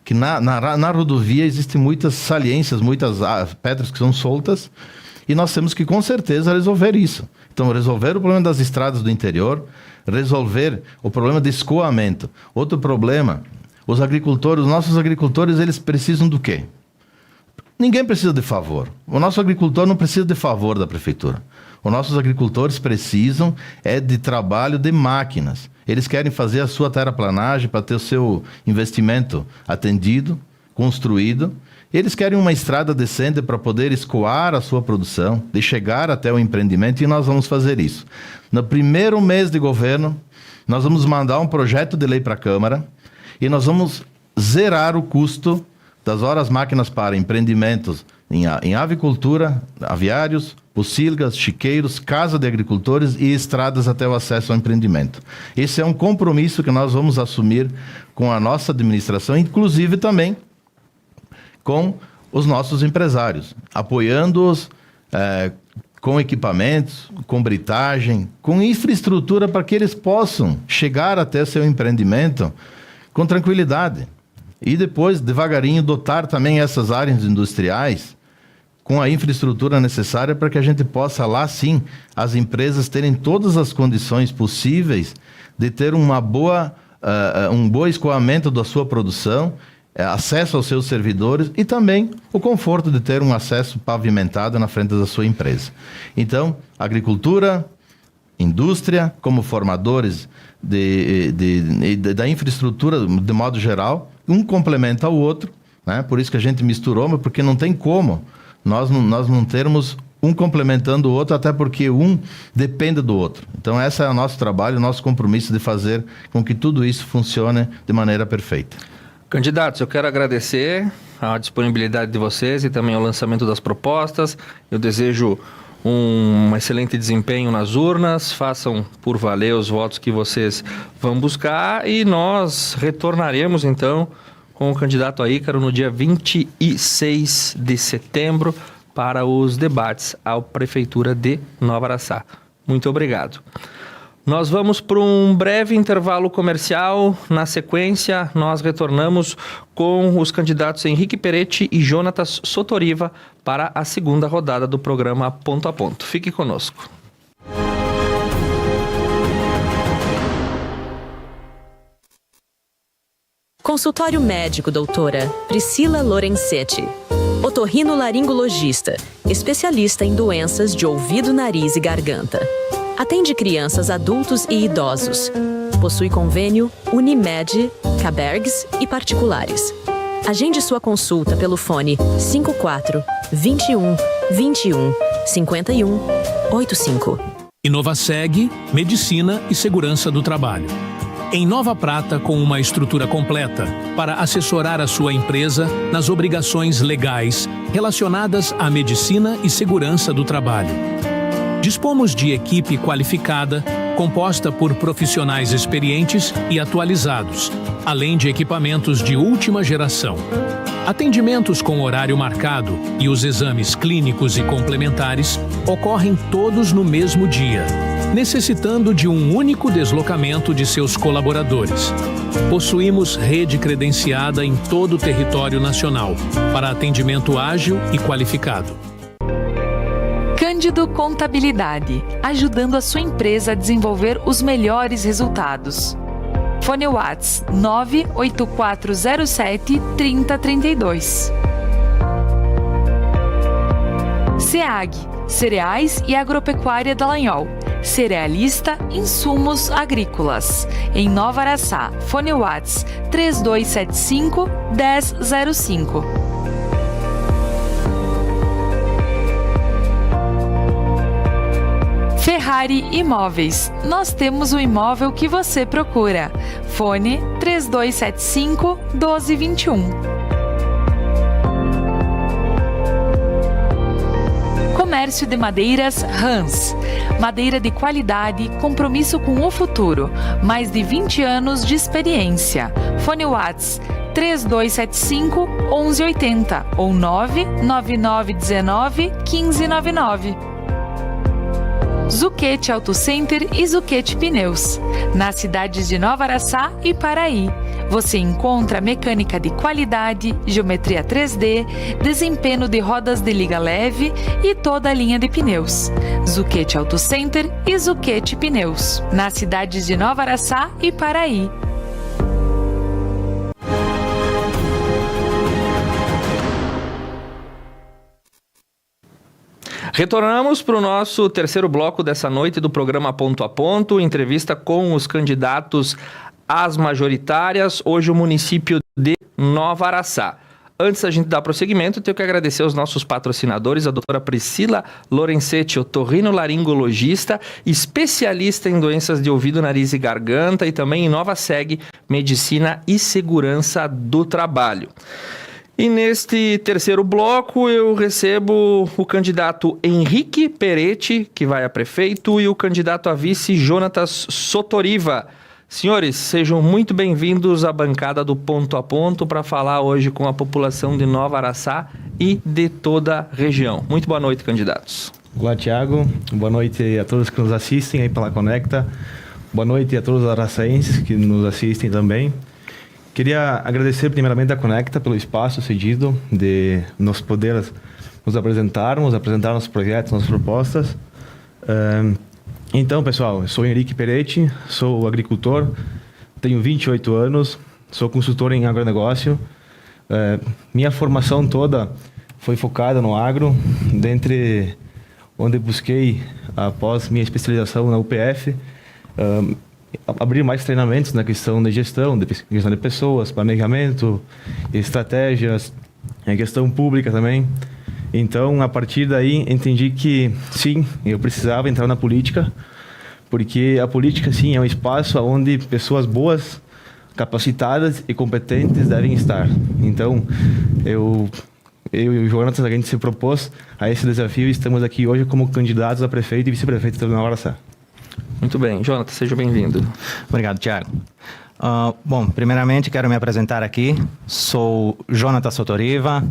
que na rodovia existem muitas saliências, muitas pedras que são soltas, e nós temos que, com certeza, resolver isso. Então, resolver o problema das estradas do interior, resolver o problema de escoamento. Outro problema, os nossos agricultores, eles precisam do quê? Ninguém precisa de favor. O nosso agricultor não precisa de favor da prefeitura. Os nossos agricultores precisam de trabalho de máquinas. Eles querem fazer a sua terraplanagem para ter o seu investimento atendido, construído. Eles querem uma estrada decente para poder escoar a sua produção, de chegar até o empreendimento, e nós vamos fazer isso. No primeiro mês de governo, nós vamos mandar um projeto de lei para a Câmara e nós vamos zerar o custo das horas máquinas para empreendimentos em avicultura, aviários, pocilgas, chiqueiros, casa de agricultores e estradas até o acesso ao empreendimento. Esse é um compromisso que nós vamos assumir com a nossa administração, inclusive também com os nossos empresários, apoiando-os com equipamentos, com britagem, com infraestrutura para que eles possam chegar até seu empreendimento com tranquilidade. E depois, devagarinho, dotar também essas áreas industriais com a infraestrutura necessária para que a gente possa, lá sim, as empresas terem todas as condições possíveis de ter um bom escoamento da sua produção acesso aos seus servidores e também o conforto de ter um acesso pavimentado na frente da sua empresa. Então, agricultura, indústria, como formadores da infraestrutura de modo geral, um complementa ao outro, né? Por isso que a gente misturou, mas porque não tem como nós não termos um complementando o outro, até porque um depende do outro. Então, esse é o nosso trabalho, o nosso compromisso de fazer com que tudo isso funcione de maneira perfeita. Candidatos, eu quero agradecer a disponibilidade de vocês e também o lançamento das propostas. Eu desejo um excelente desempenho nas urnas, façam por valer os votos que vocês vão buscar e nós retornaremos então com o candidato a Ícaro no dia 26 de setembro para os debates à Prefeitura de Nova Araçá. Muito obrigado. Nós vamos para um breve intervalo comercial. Na sequência, nós retornamos com os candidatos Henrique Peretti e Jonatas Sotoriva para a segunda rodada do programa Ponto a Ponto. Fique conosco. Consultório médico, doutora Priscila Lorenzetti. Otorrinolaringologista, especialista em doenças de ouvido, nariz e garganta. Atende crianças, adultos e idosos. Possui convênio Unimed, Cabergs e particulares. Agende sua consulta pelo fone 54 21 21 51 85. Inovaseg, Medicina e Segurança do Trabalho. Em Nova Prata, com uma estrutura completa para assessorar a sua empresa nas obrigações legais relacionadas à medicina e segurança do trabalho. Dispomos de equipe qualificada, composta por profissionais experientes e atualizados, além de equipamentos de última geração. Atendimentos com horário marcado e os exames clínicos e complementares ocorrem todos no mesmo dia, necessitando de um único deslocamento de seus colaboradores. Possuímos rede credenciada em todo o território nacional para atendimento ágil e qualificado. Cândido Contabilidade, ajudando a sua empresa a desenvolver os melhores resultados. Fone Whats 98407 3032. SEAG, Cereais e Agropecuária Dallagnol. Cerealista, insumos agrícolas. Em Nova Araçá, Fone Whats 3275 1005. Ferrari Imóveis. Nós temos o imóvel que você procura. Fone 3275 1221. Comércio de Madeiras Hans. Madeira de qualidade, compromisso com o futuro. Mais de 20 anos de experiência. Fone Whats 3275 1180 ou 99919 1599. Zucchetti Auto Center e Zucchetti Pneus. Nas cidades de Nova Araçá e Paraí. Você encontra mecânica de qualidade, geometria 3D, desempenho de rodas de liga leve e toda a linha de pneus. Zucchetti Auto Center e Zucchetti Pneus. Nas cidades de Nova Araçá e Paraí. Retornamos para o nosso terceiro bloco dessa noite do programa Ponto a Ponto, entrevista com os candidatos às majoritárias, hoje o município de Nova Araçá. Antes da gente dar prosseguimento, eu tenho que agradecer aos nossos patrocinadores, a doutora Priscila Lorenzetti, otorrinolaringologista, especialista em doenças de ouvido, nariz e garganta e também em Inovaseg, Medicina e Segurança do Trabalho. E neste terceiro bloco eu recebo o candidato Henrique Peretti, que vai a prefeito, e o candidato a vice Jonatas Sotoriva. Senhores, sejam muito bem-vindos à bancada do Ponto a Ponto para falar hoje com a população de Nova Araçá e de toda a região. Muito boa noite, candidatos. Olá, Tiago. Boa noite a todos que nos assistem aí pela Conecta. Boa noite a todos os araçaenses que nos assistem também. Queria agradecer primeiramente a Conecta pelo espaço cedido de nos poder nos apresentar nossos projetos, nossas propostas. Então, pessoal, eu sou Henrique Peretti, sou agricultor, tenho 28 anos, sou consultor em agronegócio Minha formação toda foi focada no agro, dentre onde busquei, após minha especialização na UPF, abrir mais treinamentos na questão de gestão de pessoas, planejamento, estratégias, gestão pública também. Então, a partir daí, entendi que, sim, eu precisava entrar na política, porque a política, sim, é um espaço onde pessoas boas, capacitadas e competentes devem estar. Então, eu e o Jonatas, a gente se propôs a esse desafio e estamos aqui hoje como candidatos a prefeito e vice-prefeito de Nova Araçá. Muito bem. Jonatas, seja bem-vindo. Obrigado, Thiago. Bom, primeiramente quero me apresentar aqui. Sou Jonatas Sotoriva,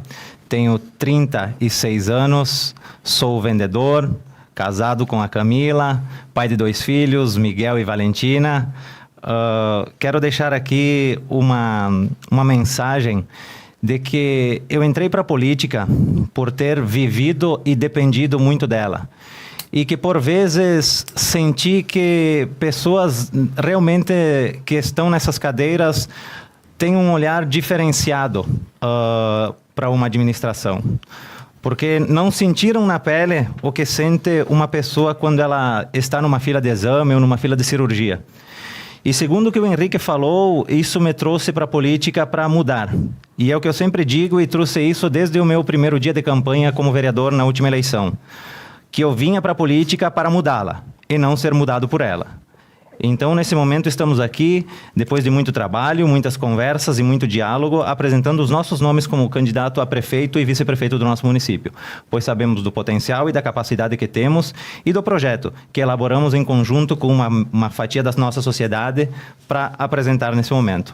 tenho 36 anos, sou vendedor, casado com a Camila, pai de 2 filhos, Miguel e Valentina. Quero deixar aqui uma mensagem de que eu entrei para a política por ter vivido e dependido muito dela. E que, por vezes, senti que pessoas realmente que estão nessas cadeiras têm um olhar diferenciado para uma administração. Porque não sentiram na pele o que sente uma pessoa quando ela está numa fila de exame ou numa fila de cirurgia. E segundo o que o Henrique falou, isso me trouxe para a política para mudar. E é o que eu sempre digo e trouxe isso desde o meu primeiro dia de campanha como vereador na última eleição. Que eu vinha para a política para mudá-la e não ser mudado por ela. Então, nesse momento, estamos aqui, depois de muito trabalho, muitas conversas e muito diálogo, apresentando os nossos nomes como candidato a prefeito e vice-prefeito do nosso município, pois sabemos do potencial e da capacidade que temos e do projeto que elaboramos em conjunto com uma fatia da nossa sociedade para apresentar nesse momento.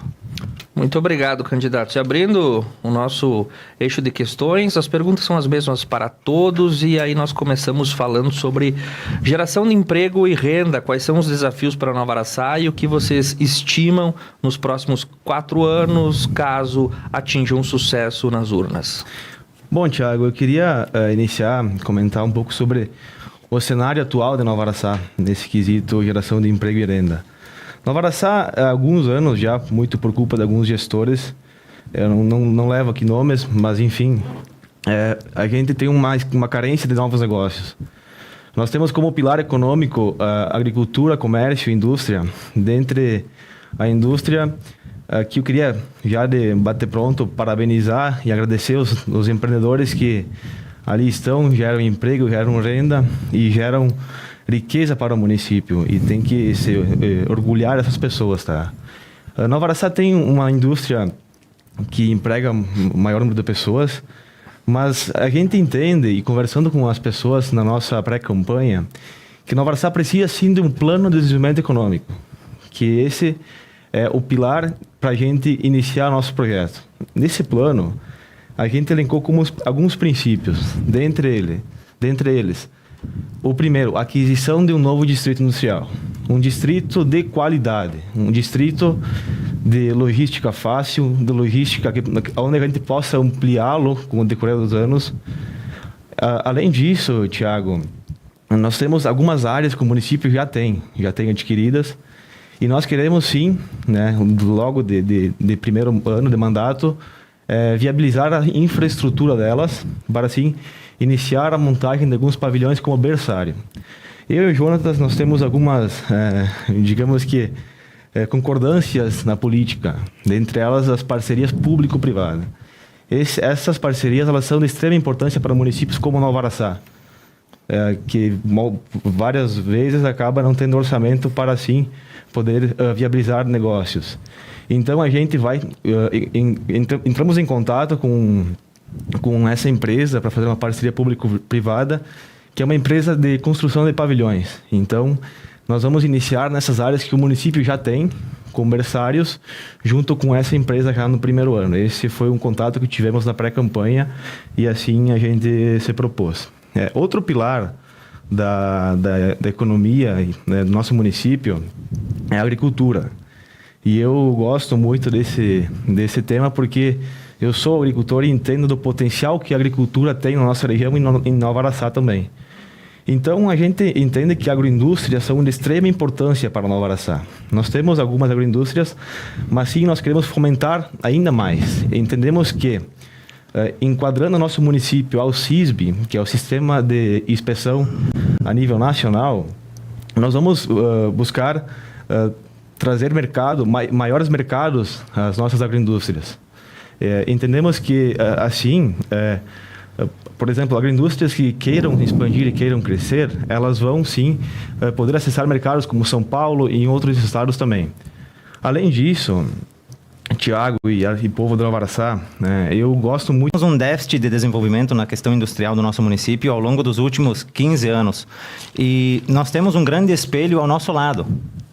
Muito obrigado, candidato. E abrindo o nosso eixo de questões, as perguntas são as mesmas para todos e aí nós começamos falando sobre geração de emprego e renda, quais são os desafios para Nova Araçá e o que vocês estimam nos próximos 4 anos, caso atinjam sucesso nas urnas. Bom, Thiago, eu queria comentar um pouco sobre o cenário atual de Nova Araçá, nesse quesito geração de emprego e renda. Nova Araçá, há alguns anos já, muito por culpa de alguns gestores, eu não levo aqui nomes, mas enfim, a gente tem uma carência de novos negócios. Nós temos como pilar econômico agricultura, comércio e indústria. Dentre a indústria, que eu queria já de bater pronto, parabenizar e agradecer os empreendedores que ali estão, geram emprego, geram renda e geram riqueza para o município e tem que se orgulhar dessas pessoas, tá? Nova Araçá tem uma indústria que emprega o maior número de pessoas, mas a gente entende, e conversando com as pessoas na nossa pré-campanha, que Nova Araçá precisa sim de um plano de desenvolvimento econômico, que esse é o pilar para a gente iniciar nosso projeto. Nesse plano, a gente elencou como alguns princípios, dentre eles, o primeiro, aquisição de um novo distrito industrial. Um distrito de qualidade, um distrito de logística fácil, de logística onde a gente possa ampliá-lo com o decorrer dos anos. Além disso, Thiago, nós temos algumas áreas que o município já tem adquiridas, e nós queremos sim, né, logo de primeiro ano de mandato, viabilizar a infraestrutura delas, para assim iniciar a montagem de alguns pavilhões como berçário. Eu e o Jonatas, nós temos algumas, digamos que, concordâncias na política, dentre elas as parcerias público-privadas. Essas parcerias, elas são de extrema importância para municípios como Nova Araçá, que várias vezes acaba não tendo orçamento para assim poder viabilizar negócios. Então a gente entramos em contato com essa empresa para fazer uma parceria público-privada, que é uma empresa de construção de pavilhões. Então, nós vamos iniciar nessas áreas que o município já tem, com berçários, junto com essa empresa já no primeiro ano. Esse foi um contato que tivemos na pré-campanha e assim a gente se propôs. Outro pilar da economia, né, do nosso município é a agricultura. E eu gosto muito desse tema porque eu sou agricultor e entendo do potencial que a agricultura tem na nossa região e em Nova Araçá também. Então, a gente entende que agroindústrias são de extrema importância para Nova Araçá. Nós temos algumas agroindústrias, mas sim, nós queremos fomentar ainda mais. Entendemos que, enquadrando o nosso município ao SISB, que é o Sistema de Inspeção a nível nacional, nós vamos buscar trazer maiores mercados às nossas agroindústrias. Entendemos que, assim... por exemplo, agroindústrias que queiram expandir e queiram crescer, elas vão sim poder acessar mercados como São Paulo e em outros estados também. Além disso, Tiago e povo de Nova Araçá, eu gosto muito... Temos um déficit de desenvolvimento na questão industrial do nosso município ao longo dos últimos 15 anos. E nós temos um grande espelho ao nosso lado.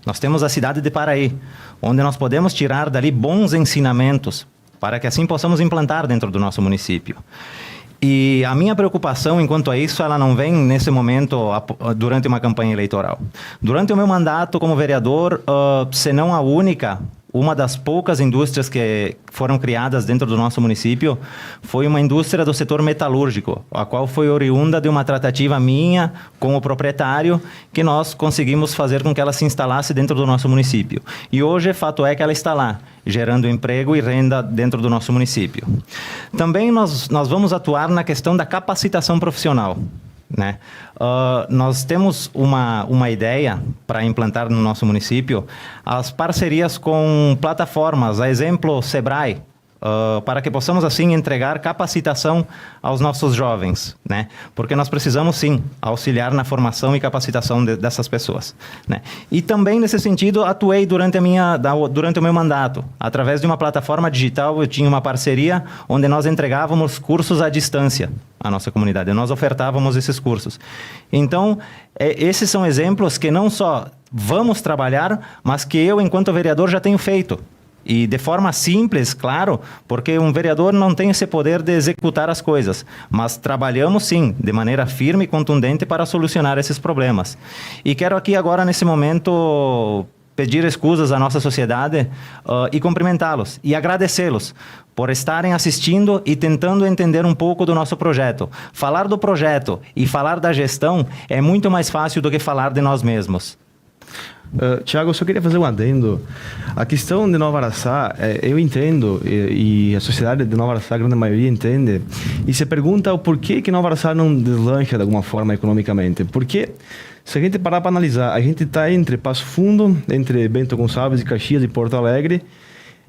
Nós temos a cidade de Paraí, onde nós podemos tirar dali bons ensinamentos para que assim possamos implantar dentro do nosso município. E a minha preocupação, enquanto a isso, ela não vem nesse momento durante uma campanha eleitoral. Durante o meu mandato como vereador, se não a única, uma das poucas indústrias que foram criadas dentro do nosso município foi uma indústria do setor metalúrgico, a qual foi oriunda de uma tratativa minha com o proprietário, que nós conseguimos fazer com que ela se instalasse dentro do nosso município. E hoje, fato é que ela está lá, gerando emprego e renda dentro do nosso município. Também nós vamos atuar na questão da capacitação profissional. Nós temos uma ideia para implantar no nosso município as parcerias com plataformas, a exemplo Sebrae, para que possamos assim entregar capacitação aos nossos jovens, porque nós precisamos sim auxiliar na formação e capacitação dessas pessoas, E também nesse sentido atuei durante o meu mandato, através de uma plataforma digital. Eu tinha uma parceria onde nós entregávamos cursos à distância à nossa comunidade, nós ofertávamos esses cursos. Então, esses são exemplos que não só vamos trabalhar, mas que eu, enquanto vereador, já tenho feito. E de forma simples, claro, porque um vereador não tem esse poder de executar as coisas, mas trabalhamos sim, de maneira firme e contundente para solucionar esses problemas. E quero aqui agora, nesse momento, pedir escusas à nossa sociedade e cumprimentá-los e agradecê-los por estarem assistindo e tentando entender um pouco do nosso projeto. Falar do projeto e falar da gestão é muito mais fácil do que falar de nós mesmos. Tiago, eu só queria fazer um adendo. A questão de Nova Araçá, eu entendo, e a sociedade de Nova Araçá, a grande maioria, entende, e se pergunta o porquê que Nova Araçá não deslancha de alguma forma economicamente. Porque, se a gente parar para analisar, a gente está entre Passo Fundo, entre Bento Gonçalves e Caxias e Porto Alegre,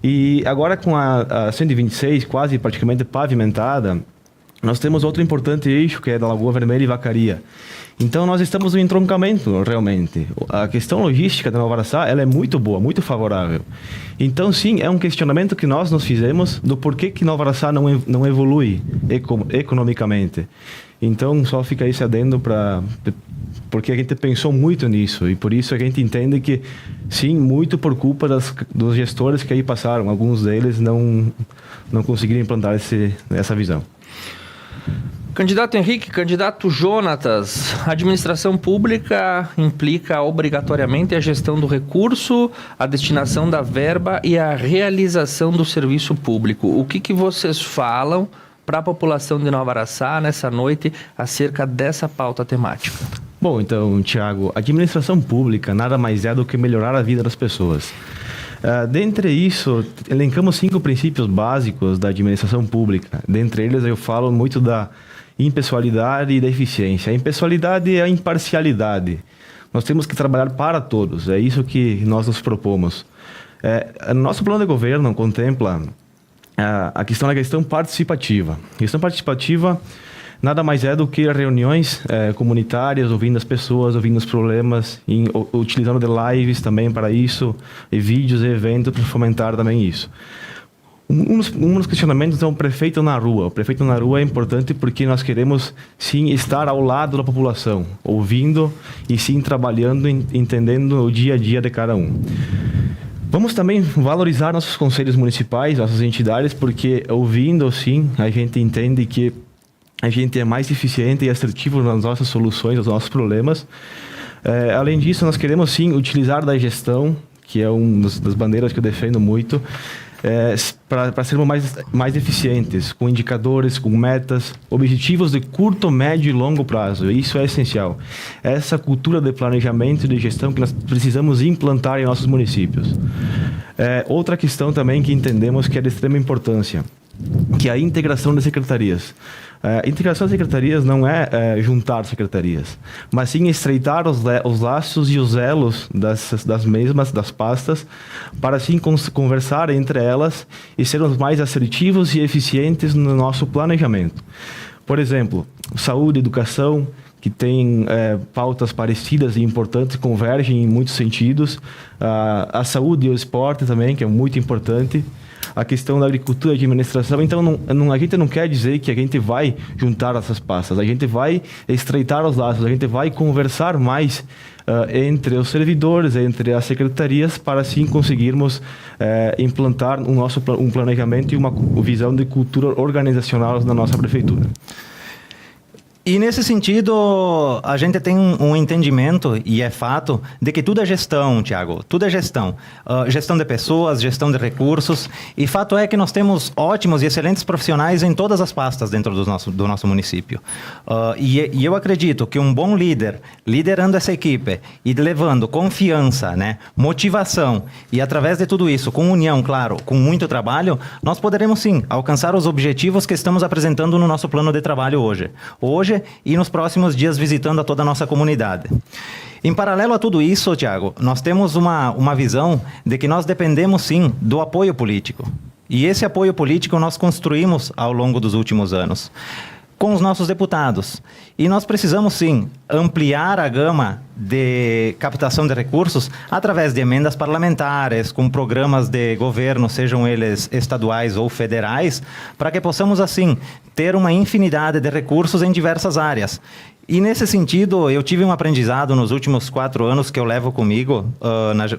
e agora com a 126 quase praticamente pavimentada, nós temos outro importante eixo, que é da Lagoa Vermelha e Vacaria. Então, nós estamos no entroncamento, realmente. A questão logística da Nova Araçá, ela é muito boa, muito favorável. Então, sim, é um questionamento que nós nos fizemos do porquê que Nova Araçá não evolui economicamente. Então, só fica esse adendo porque a gente pensou muito nisso e por isso a gente entende que, sim, muito por culpa dos gestores que aí passaram. Alguns deles não conseguiram implantar essa visão. Candidato Henrique, candidato Jonatas, a administração pública implica obrigatoriamente a gestão do recurso, a destinação da verba e a realização do serviço público. O que vocês falam para a população de Nova Araçá nessa noite acerca dessa pauta temática? Bom, então, Tiago, a administração pública nada mais é do que melhorar a vida das pessoas. Dentre isso, elencamos 5 princípios básicos da administração pública. Dentre eles, eu falo muito da impessoalidade e da eficiência. A impessoalidade é a imparcialidade. Nós temos que trabalhar para todos. É isso que nós nos propomos. Nosso plano de governo contempla a questão participativa. A questão participativa nada mais é do que reuniões comunitárias, ouvindo as pessoas, ouvindo os problemas, utilizando de lives também para isso, e vídeos e eventos para fomentar também isso. Um dos questionamentos é o prefeito na rua. O prefeito na rua é importante porque nós queremos, sim, estar ao lado da população, ouvindo e, sim, trabalhando, entendendo o dia a dia de cada um. Vamos também valorizar nossos conselhos municipais, nossas entidades, porque ouvindo, sim, a gente entende que a gente é mais eficiente e assertivo nas nossas soluções, nos nossos problemas. Além disso, nós queremos, sim, utilizar da gestão, que é uma das bandeiras que eu defendo muito, para sermos mais eficientes, com indicadores, com metas, objetivos de curto, médio e longo prazo. Isso é essencial. Essa cultura de planejamento e de gestão que nós precisamos implantar em nossos municípios. Outra questão também que entendemos que é de extrema importância, que é a integração das secretarias. Integração das secretarias não é juntar secretarias, mas sim estreitar os laços e os elos das mesmas, das pastas, para assim conversar entre elas e sermos mais assertivos e eficientes no nosso planejamento. Por exemplo, saúde, educação, que tem pautas parecidas e importantes, convergem em muitos sentidos. A saúde e o esporte também, que é muito importante. A questão da agricultura e administração. Então, a gente não quer dizer que a gente vai juntar essas pastas. A gente vai estreitar os laços, a gente vai conversar mais entre os servidores, entre as secretarias, para assim conseguirmos implantar um planejamento e uma visão de cultura organizacional na nossa prefeitura. E nesse sentido, a gente tem um entendimento, e é fato, de que tudo é gestão, Tiago, tudo é gestão. Gestão de pessoas, gestão de recursos, e fato é que nós temos ótimos e excelentes profissionais em todas as pastas dentro do nosso município. E eu acredito que um bom líder, liderando essa equipe e levando confiança, né, motivação, e através de tudo isso, com união, claro, com muito trabalho, nós poderemos sim alcançar os objetivos que estamos apresentando no nosso plano de trabalho hoje e nos próximos dias visitando a toda a nossa comunidade. Em paralelo a tudo isso, Tiago, nós temos uma visão de que nós dependemos sim do apoio político. E esse apoio político nós construímos ao longo dos últimos anos com os nossos deputados. E nós precisamos, sim, ampliar a gama de captação de recursos através de emendas parlamentares, com programas de governo, sejam eles estaduais ou federais, para que possamos, assim, ter uma infinidade de recursos em diversas áreas. E, nesse sentido, eu tive um aprendizado nos últimos 4 anos que eu levo comigo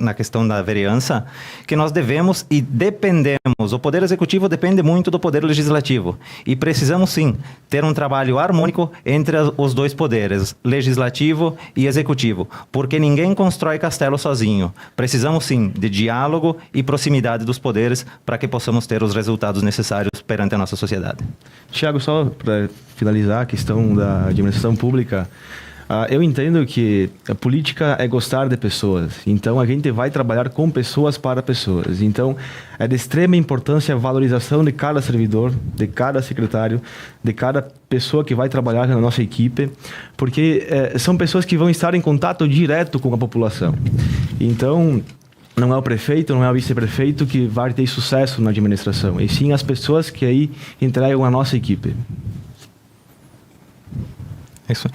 na questão da vereança, que nós devemos e dependemos, o Poder Executivo depende muito do Poder Legislativo. E precisamos, sim, ter um trabalho harmônico entre os dois poderes, Legislativo e Executivo, porque ninguém constrói castelo sozinho. Precisamos, sim, de diálogo e proximidade dos poderes para que possamos ter os resultados necessários perante a nossa sociedade. Tiago, só para finalizar a questão da administração pública, eu entendo que a política é gostar de pessoas. Então, a gente vai trabalhar com pessoas para pessoas. Então, é de extrema importância a valorização de cada servidor, de cada secretário, de cada pessoa que vai trabalhar na nossa equipe, porque são pessoas que vão estar em contato direto com a população. Então, não é o prefeito, não é o vice-prefeito que vai ter sucesso na administração, e sim as pessoas que aí entregam a nossa equipe. Isso.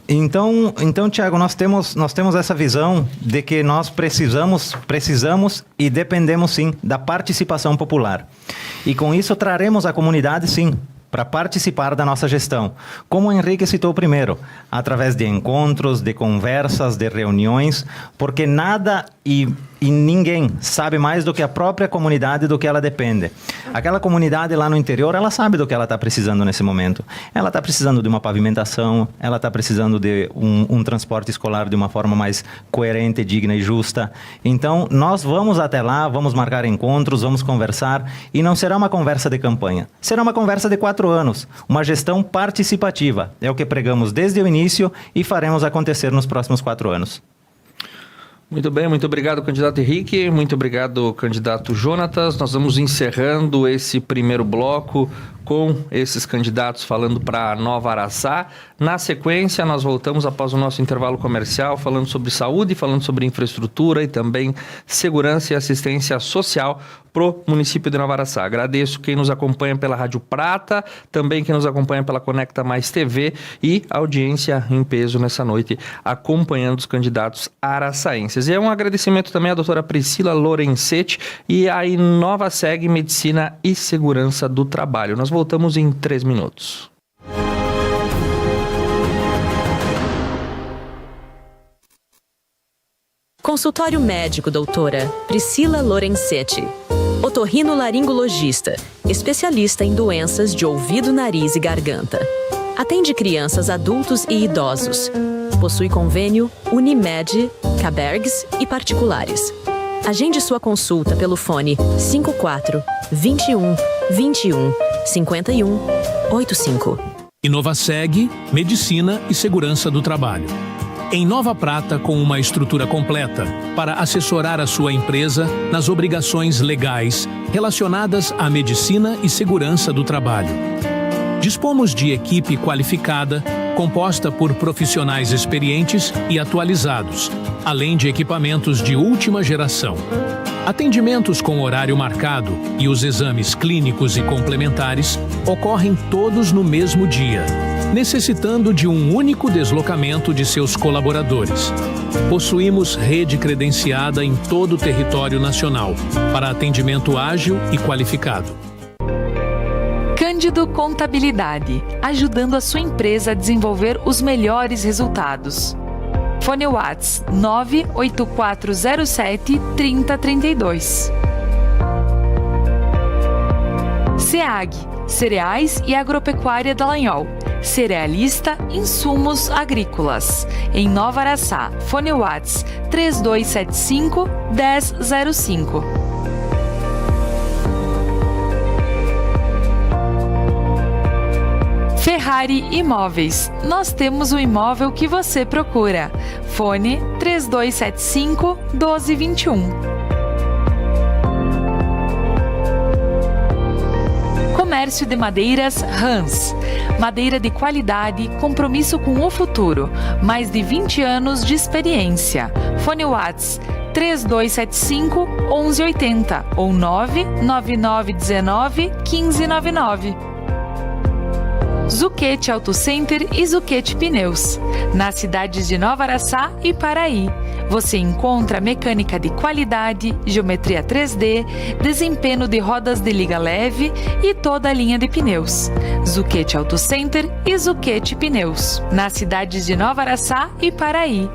Então, Tiago, nós temos essa visão de que nós precisamos e dependemos, sim, da participação popular. E com isso traremos a comunidade, sim, para participar da nossa gestão. Como o Henrique citou primeiro, através de encontros, de conversas, de reuniões, porque nada e ninguém sabe mais do que a própria comunidade do que ela depende. Aquela comunidade lá no interior, ela sabe do que ela está precisando nesse momento. Ela está precisando de uma pavimentação, ela está precisando de um transporte escolar de uma forma mais coerente, digna e justa. Então, nós vamos até lá, vamos marcar encontros, vamos conversar, e não será uma conversa de campanha. Será uma conversa de 4 anos, uma gestão participativa. É o que pregamos desde o início e faremos acontecer nos próximos 4 anos. Muito bem, muito obrigado, candidato Henrique, muito obrigado, candidato Jonatas. Nós vamos encerrando esse primeiro bloco com esses candidatos falando para Nova Araçá. Na sequência, nós voltamos após o nosso intervalo comercial, falando sobre saúde, falando sobre infraestrutura e também segurança e assistência social para o município de Nova Araçá. Agradeço quem nos acompanha pela Rádio Prata, também quem nos acompanha pela Conecta Mais TV e a audiência em peso nessa noite, acompanhando os candidatos araçaenses. E é um agradecimento também à doutora Priscila Lorenzetti e à Inova Seg Medicina e Segurança do Trabalho. Nós voltamos em 3 minutos. Consultório médico, doutora Priscila Lorenzetti. Otorrinolaringologista, especialista em doenças de ouvido, nariz e garganta. Atende crianças, adultos e idosos. Possui convênio Unimed, Cabergs e particulares. Agende sua consulta pelo fone 54 21 21 51 85. Inovaseg, Medicina e Segurança do Trabalho. Em Nova Prata, com uma estrutura completa para assessorar a sua empresa nas obrigações legais relacionadas à medicina e segurança do trabalho. Dispomos de equipe qualificada, composta por profissionais experientes e atualizados, além de equipamentos de última geração. Atendimentos com horário marcado e os exames clínicos e complementares ocorrem todos no mesmo dia, necessitando de um único deslocamento de seus colaboradores. Possuímos rede credenciada em todo o território nacional para atendimento ágil e qualificado. Cândido Contabilidade, ajudando a sua empresa a desenvolver os melhores resultados. Fone Whats 98407 3032. SEAG, Cereais e Agropecuária Dallagnol. Cerealista, insumos agrícolas. Em Nova Araçá, Fone Whats 3275 1005. Ferrari Imóveis. Nós temos o imóvel que você procura. Fone 3275 1221. Comércio de Madeiras Hans. Madeira de qualidade, compromisso com o futuro. Mais de 20 anos de experiência. Fone Whats 3275 1180 ou 99919 1599. Zucchetti Auto Center e Zucchetti Pneus. Nas cidades de Nova Araçá e Paraí. Você encontra mecânica de qualidade, geometria 3D, desempenho de rodas de liga leve e toda a linha de pneus. Zucchetti Auto Center e Zucchetti Pneus. Nas cidades de Nova Araçá e Paraí.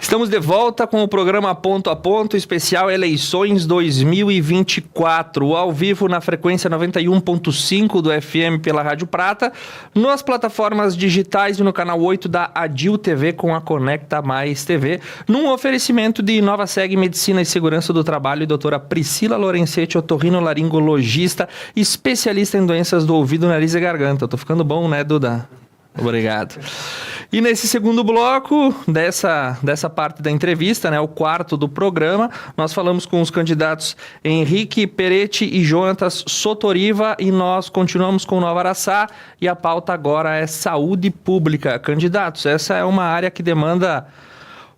Estamos de volta com o programa Ponto a Ponto, especial Eleições 2024, ao vivo na frequência 91.5 do FM pela Rádio Prata, nas plataformas digitais e no canal 8 da Adil TV com a Conecta Mais TV, num oferecimento de Inovaseg Medicina e Segurança do Trabalho e doutora Priscila Lorenzetti, otorrinolaringologista, especialista em doenças do ouvido, nariz e garganta. Eu tô ficando bom, né, Duda? Obrigado. E nesse segundo bloco dessa parte da entrevista, né, o quarto do programa, nós falamos com os candidatos Henrique Peretti e Jonatas Sotoriva e nós continuamos com Nova Araçá e a pauta agora é saúde pública. Candidatos, essa é uma área que demanda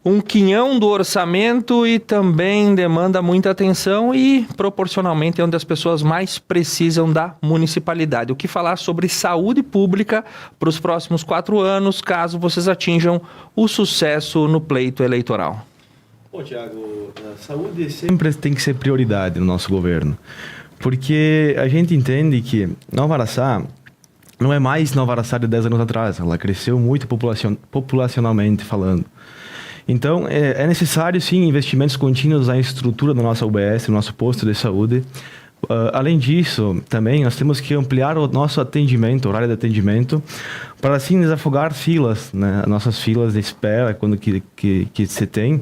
um quinhão do orçamento e também demanda muita atenção e, proporcionalmente, é onde as pessoas mais precisam da municipalidade. O que falar sobre saúde pública para os próximos 4 anos, caso vocês atinjam o sucesso no pleito eleitoral? Pô, Tiago, a saúde sempre tem que ser prioridade no nosso governo, porque a gente entende que Nova Araçá não é mais Nova Araçá de 10 anos atrás, ela cresceu muito populacionalmente falando. Então, é necessário, sim, investimentos contínuos na estrutura da nossa UBS, do nosso posto de saúde. Além disso, também, nós temos que ampliar o nosso atendimento, o horário de atendimento, para, assim, desafogar filas, né? Nossas filas de espera, quando que se tem,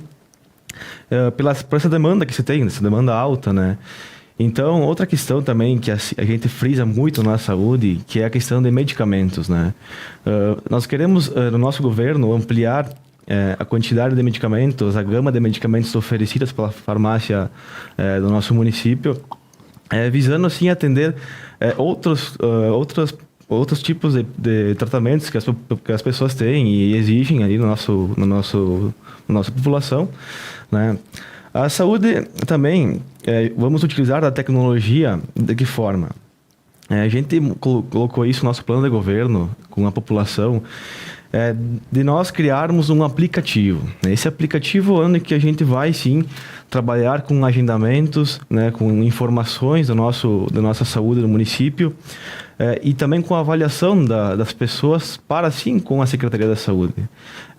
por essa demanda que se tem, essa demanda alta, né? Então, outra questão também que a gente frisa muito na saúde, que é a questão de medicamentos, né? Nós queremos, no nosso governo, ampliar a quantidade de medicamentos, a gama de medicamentos oferecidas pela farmácia do nosso município, visando assim atender outros tipos de tratamentos que as pessoas têm e exigem ali na nossa população, né? A saúde também, vamos utilizar a tecnologia de que forma? A gente colocou isso no nosso plano de governo com a população, de nós criarmos um aplicativo. Esse aplicativo é onde que a gente vai, sim, trabalhar com agendamentos, né, com informações da nossa saúde no município, e também com a avaliação das pessoas para, sim, com a Secretaria da Saúde.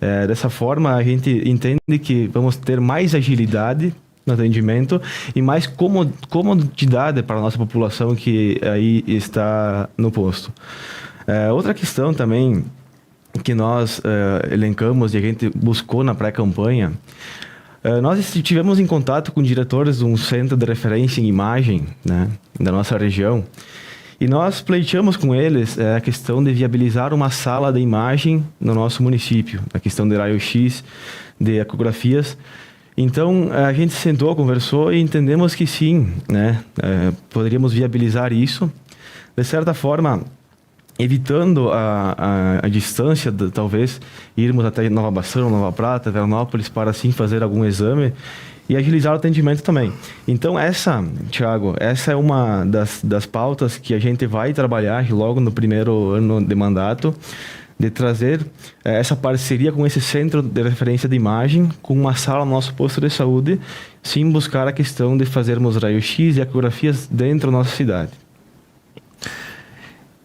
Dessa forma, a gente entende que vamos ter mais agilidade no atendimento e mais comodidade para a nossa população que aí está no posto. Outra questão também que nós elencamos e a gente buscou na pré-campanha, nós estivemos em contato com diretores de um centro de referência em imagem, né, da nossa região, e nós pleiteamos com eles a questão de viabilizar uma sala de imagem no nosso município, a questão de raio-x, de ecografias. Então, a gente sentou, conversou e entendemos que sim, né, poderíamos viabilizar isso. De certa forma, evitando a distância, talvez, irmos até Nova Bassano, Nova Prata, Veranópolis, para assim fazer algum exame e agilizar o atendimento também. Então, Thiago, essa é uma das pautas que a gente vai trabalhar logo no primeiro ano de mandato, de trazer essa parceria com esse centro de referência de imagem, com uma sala no nosso posto de saúde, sim buscar a questão de fazermos raio-x e ecografias dentro da nossa cidade.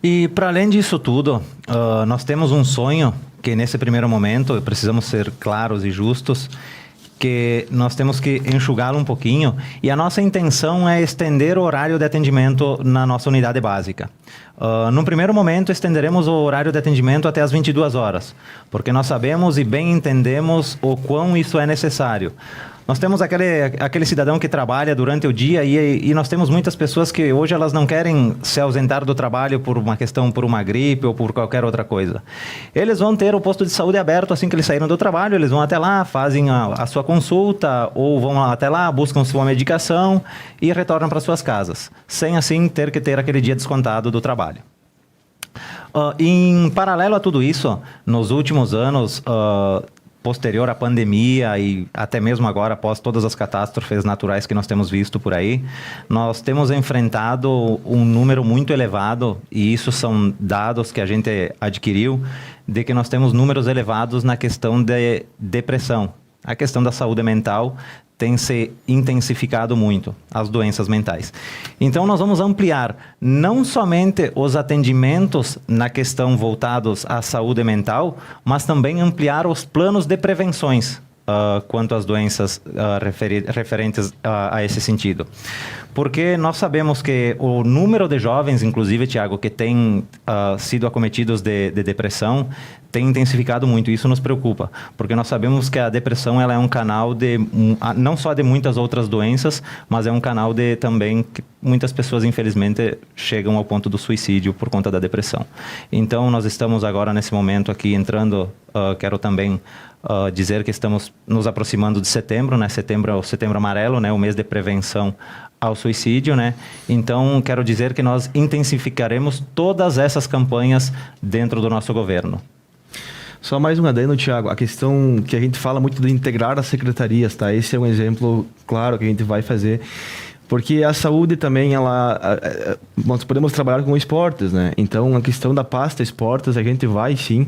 E para além disso tudo, nós temos um sonho que nesse primeiro momento, precisamos ser claros e justos, que nós temos que enxugá-lo um pouquinho, e a nossa intenção é estender o horário de atendimento na nossa unidade básica. Num primeiro momento, estenderemos o horário de atendimento até as 22 horas, porque nós sabemos e bem entendemos o quão isso é necessário. Nós temos aquele cidadão que trabalha durante o dia e nós temos muitas pessoas que hoje elas não querem se ausentar do trabalho por uma gripe ou por qualquer outra coisa. Eles vão ter o posto de saúde aberto assim que eles saíram do trabalho, eles vão até lá, fazem a sua consulta ou vão até lá, buscam sua medicação e retornam para suas casas, sem assim ter que ter aquele dia descontado do trabalho. Em paralelo a tudo isso, nos últimos anos, posterior à pandemia e até mesmo agora após todas as catástrofes naturais que nós temos visto por aí, nós temos enfrentado um número muito elevado, e isso são dados que a gente adquiriu, de que nós temos números elevados na questão de depressão. A questão da saúde mental tem se intensificado muito, as doenças mentais. Então, nós vamos ampliar não somente os atendimentos na questão voltados à saúde mental, mas também ampliar os planos de prevenções quanto às doenças referentes a esse sentido. Porque nós sabemos que o número de jovens, inclusive, Thiago, que têm sido acometidos de depressão, tem intensificado muito. Isso nos preocupa, porque nós sabemos que a depressão ela é um canal não só de muitas outras doenças, mas é um canal de também que muitas pessoas, infelizmente, chegam ao ponto do suicídio por conta da depressão. Então, nós estamos agora, nesse momento aqui, entrando, quero também dizer que estamos nos aproximando de setembro, né? Setembro é o Setembro Amarelo, né? O mês de prevenção ao suicídio, né? Então, quero dizer que nós intensificaremos todas essas campanhas dentro do nosso governo. Só mais um adendo, Thiago. A questão que a gente fala muito de integrar as secretarias, tá? Esse é um exemplo claro que a gente vai fazer. Porque a saúde também, nós podemos trabalhar com esportes, né? Então, a questão da pasta esportes, a gente vai sim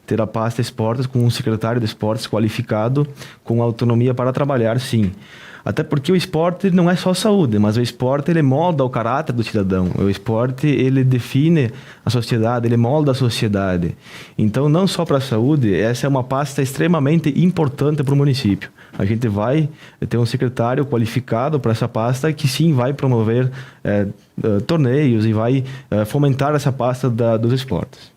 ter a pasta esportes com um secretário de esportes qualificado, com autonomia para trabalhar, sim. Até porque o esporte não é só saúde, mas o esporte ele molda o caráter do cidadão. O esporte ele define a sociedade, ele molda a sociedade. Então, não só para a saúde, essa é uma pasta extremamente importante para o município. A gente vai ter um secretário qualificado para essa pasta que sim vai promover torneios e vai fomentar essa pasta dos esportes.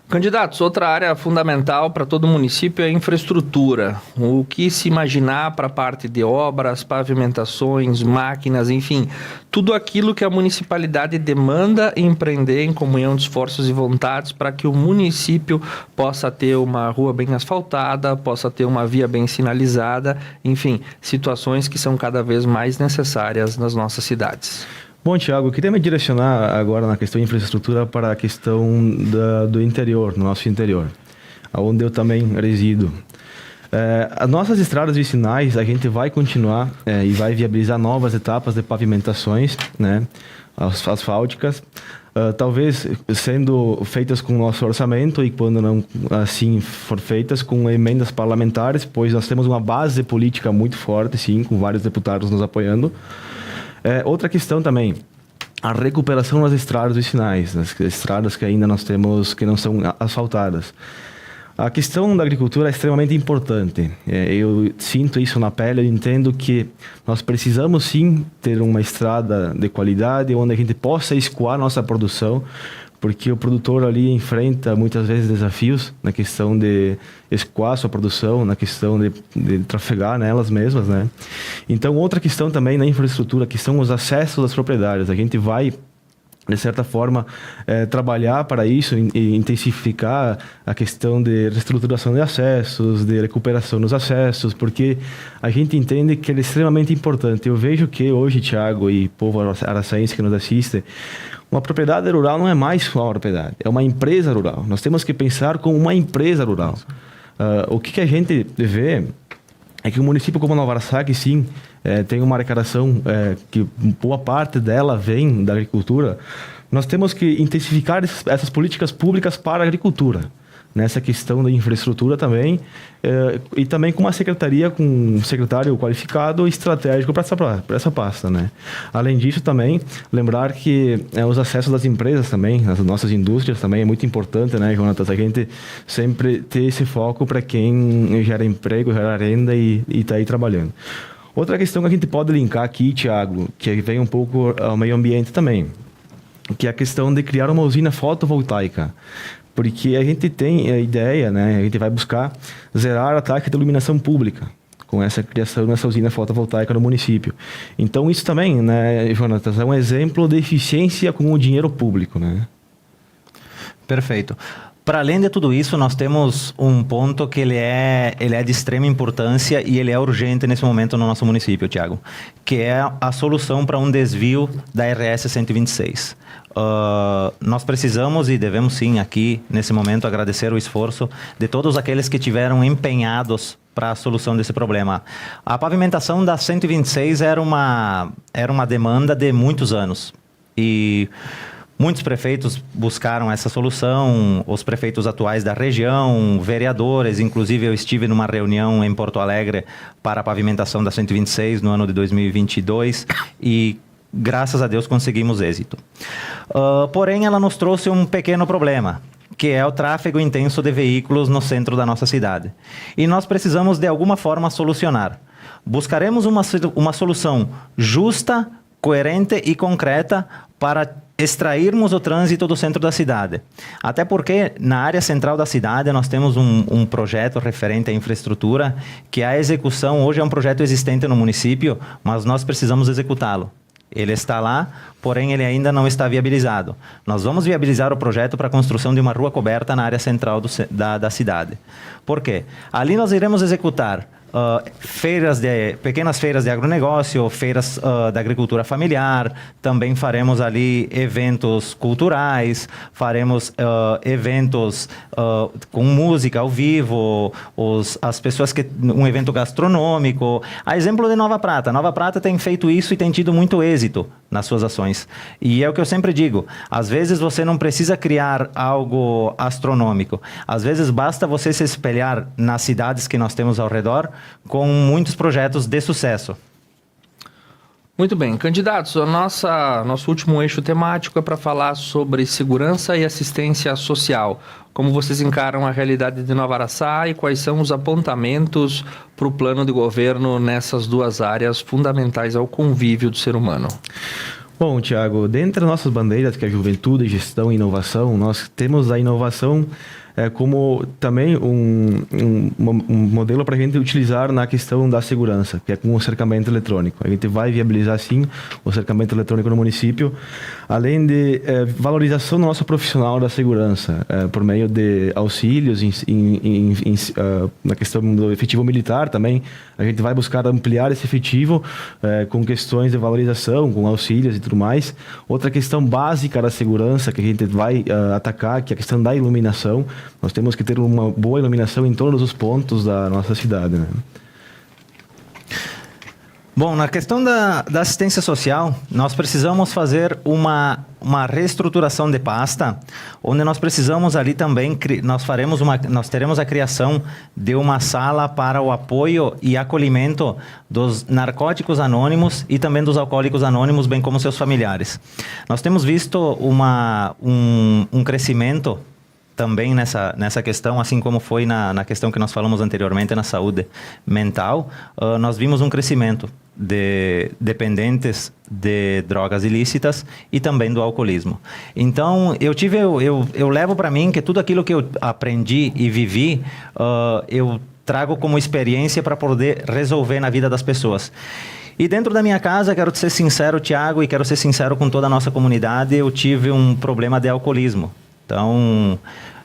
Candidatos, outra área fundamental para todo município é a infraestrutura. O que se imaginar para a parte de obras, pavimentações, máquinas, enfim, tudo aquilo que a municipalidade demanda empreender em comunhão de esforços e vontades para que o município possa ter uma rua bem asfaltada, possa ter uma via bem sinalizada, enfim, situações que são cada vez mais necessárias nas nossas cidades. Bom, Thiago, eu queria me direcionar agora na questão de infraestrutura para a questão do interior, no nosso interior, onde eu também resido. As nossas estradas vicinais, a gente vai continuar e vai viabilizar novas etapas de pavimentações, né, asfálticas, talvez sendo feitas com o nosso orçamento e quando não assim for feitas com emendas parlamentares, pois nós temos uma base política muito forte, sim, com vários deputados nos apoiando. Outra questão também, a recuperação das estradas vicinais, das estradas que ainda nós temos que não são asfaltadas. A questão da agricultura é extremamente importante. Eu sinto isso na pele, eu entendo que nós precisamos sim ter uma estrada de qualidade onde a gente possa escoar nossa produção porque o produtor ali enfrenta muitas vezes desafios na questão de escoar sua produção, na questão de trafegar nelas mesmas, né? Então, outra questão também na infraestrutura, que são os acessos às propriedades. A gente vai, de certa forma, trabalhar para isso e intensificar a questão de reestruturação de acessos, de recuperação dos acessos, porque a gente entende que é extremamente importante. Eu vejo que hoje, Thiago e povo araçaense que nos assiste, uma propriedade rural não é mais só uma propriedade, é uma empresa rural. Nós temos que pensar como uma empresa rural. O que a gente vê é que um município como Nova Araçá, que sim, tem uma arrecadação que boa parte dela vem da agricultura, nós temos que intensificar essas políticas públicas para a agricultura. Nessa questão da infraestrutura também, e também com uma secretaria, com um secretário qualificado e estratégico para essa pasta, né? Além disso também, lembrar que os acessos das empresas também, as nossas indústrias também é muito importante, né, Jonatas? A gente sempre ter esse foco para quem gera emprego, gera renda e está aí trabalhando. Outra questão que a gente pode linkar aqui, Thiago, que vem um pouco ao meio ambiente também, que é a questão de criar uma usina fotovoltaica. Porque a gente tem a ideia, né? A gente vai buscar zerar a taxa de iluminação pública com essa criação dessa usina fotovoltaica no município. Então, isso também, né, Jonatas, é um exemplo de eficiência com o dinheiro público, né? Perfeito. Para além de tudo isso, nós temos um ponto que ele é de extrema importância e ele é urgente nesse momento no nosso município, Thiago, que é a solução para um desvio da RS 126. Nós precisamos e devemos sim aqui, nesse momento, agradecer o esforço de todos aqueles que tiveram empenhados para a solução desse problema. A pavimentação da 126 era uma demanda de muitos anos e muitos prefeitos buscaram essa solução, os prefeitos atuais da região, vereadores, inclusive eu estive numa reunião em Porto Alegre para a pavimentação da 126 no ano de 2022 e graças a Deus conseguimos êxito. Porém, ela nos trouxe um pequeno problema, que é o tráfego intenso de veículos no centro da nossa cidade. E nós precisamos, de alguma forma, solucionar. Buscaremos uma solução justa, coerente e concreta para extrairmos o trânsito do centro da cidade. Até porque, na área central da cidade, nós temos um projeto referente à infraestrutura, que a execução hoje é um projeto existente no município, mas nós precisamos executá-lo. Ele está lá, porém ele ainda não está viabilizado. Nós vamos viabilizar o projeto para a construção de uma rua coberta na área central da cidade. Por quê? Ali nós iremos executar pequenas feiras de agronegócio, feiras da agricultura familiar, também faremos ali eventos culturais, faremos eventos com música ao vivo, as pessoas um evento gastronômico. A exemplo de Nova Prata. Nova Prata tem feito isso e tem tido muito êxito nas suas ações. E é o que eu sempre digo, às vezes você não precisa criar algo astronômico. Às vezes basta você se espelhar nas cidades que nós temos ao redor com muitos projetos de sucesso. Muito bem, candidatos, nosso último eixo temático é para falar sobre segurança e assistência social. Como vocês encaram a realidade de Nova Araçá e quais são os apontamentos para o plano de governo nessas duas áreas fundamentais ao convívio do ser humano? Bom, Thiago, dentre as nossas bandeiras, que é a juventude, gestão e inovação, nós temos a inovação como também um modelo para a gente utilizar na questão da segurança, que é com o cercamento eletrônico. A gente vai viabilizar, sim, o cercamento eletrônico no município, além de valorização do nosso profissional da segurança, por meio de auxílios na questão do efetivo militar também. A gente vai buscar ampliar esse efetivo com questões de valorização, com auxílios e tudo mais. Outra questão básica da segurança que a gente vai atacar, que é a questão da iluminação. Nós temos que ter uma boa iluminação em todos os pontos da nossa cidade, né? Bom, na questão da assistência social, nós precisamos fazer uma reestruturação de pasta, onde nós precisamos ali também, nós teremos a criação de uma sala para o apoio e acolhimento dos narcóticos anônimos e também dos alcoólicos anônimos, bem como seus familiares. Nós temos visto um crescimento também nessa questão, assim como foi na questão que nós falamos anteriormente, na saúde mental, nós vimos um crescimento. de dependentes de drogas ilícitas e também do alcoolismo. Então, eu levo para mim que tudo aquilo que eu aprendi e vivi, eu trago como experiência para poder resolver na vida das pessoas. E dentro da minha casa, quero ser sincero, Tiago, e quero ser sincero com toda a nossa comunidade, eu tive um problema de alcoolismo. Então,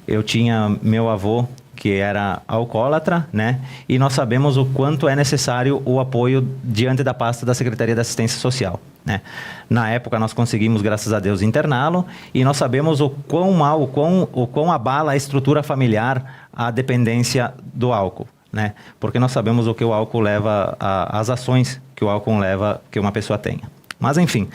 eu tinha meu avô, que era alcoólatra, né? E nós sabemos o quanto é necessário o apoio diante da pasta da Secretaria de Assistência Social, né? Na época, nós conseguimos, graças a Deus, interná-lo, e nós sabemos o quão mal, o quão abala a estrutura familiar a dependência do álcool, né? Porque nós sabemos o que o álcool leva, as ações que o álcool leva que uma pessoa tenha. Mas, enfim,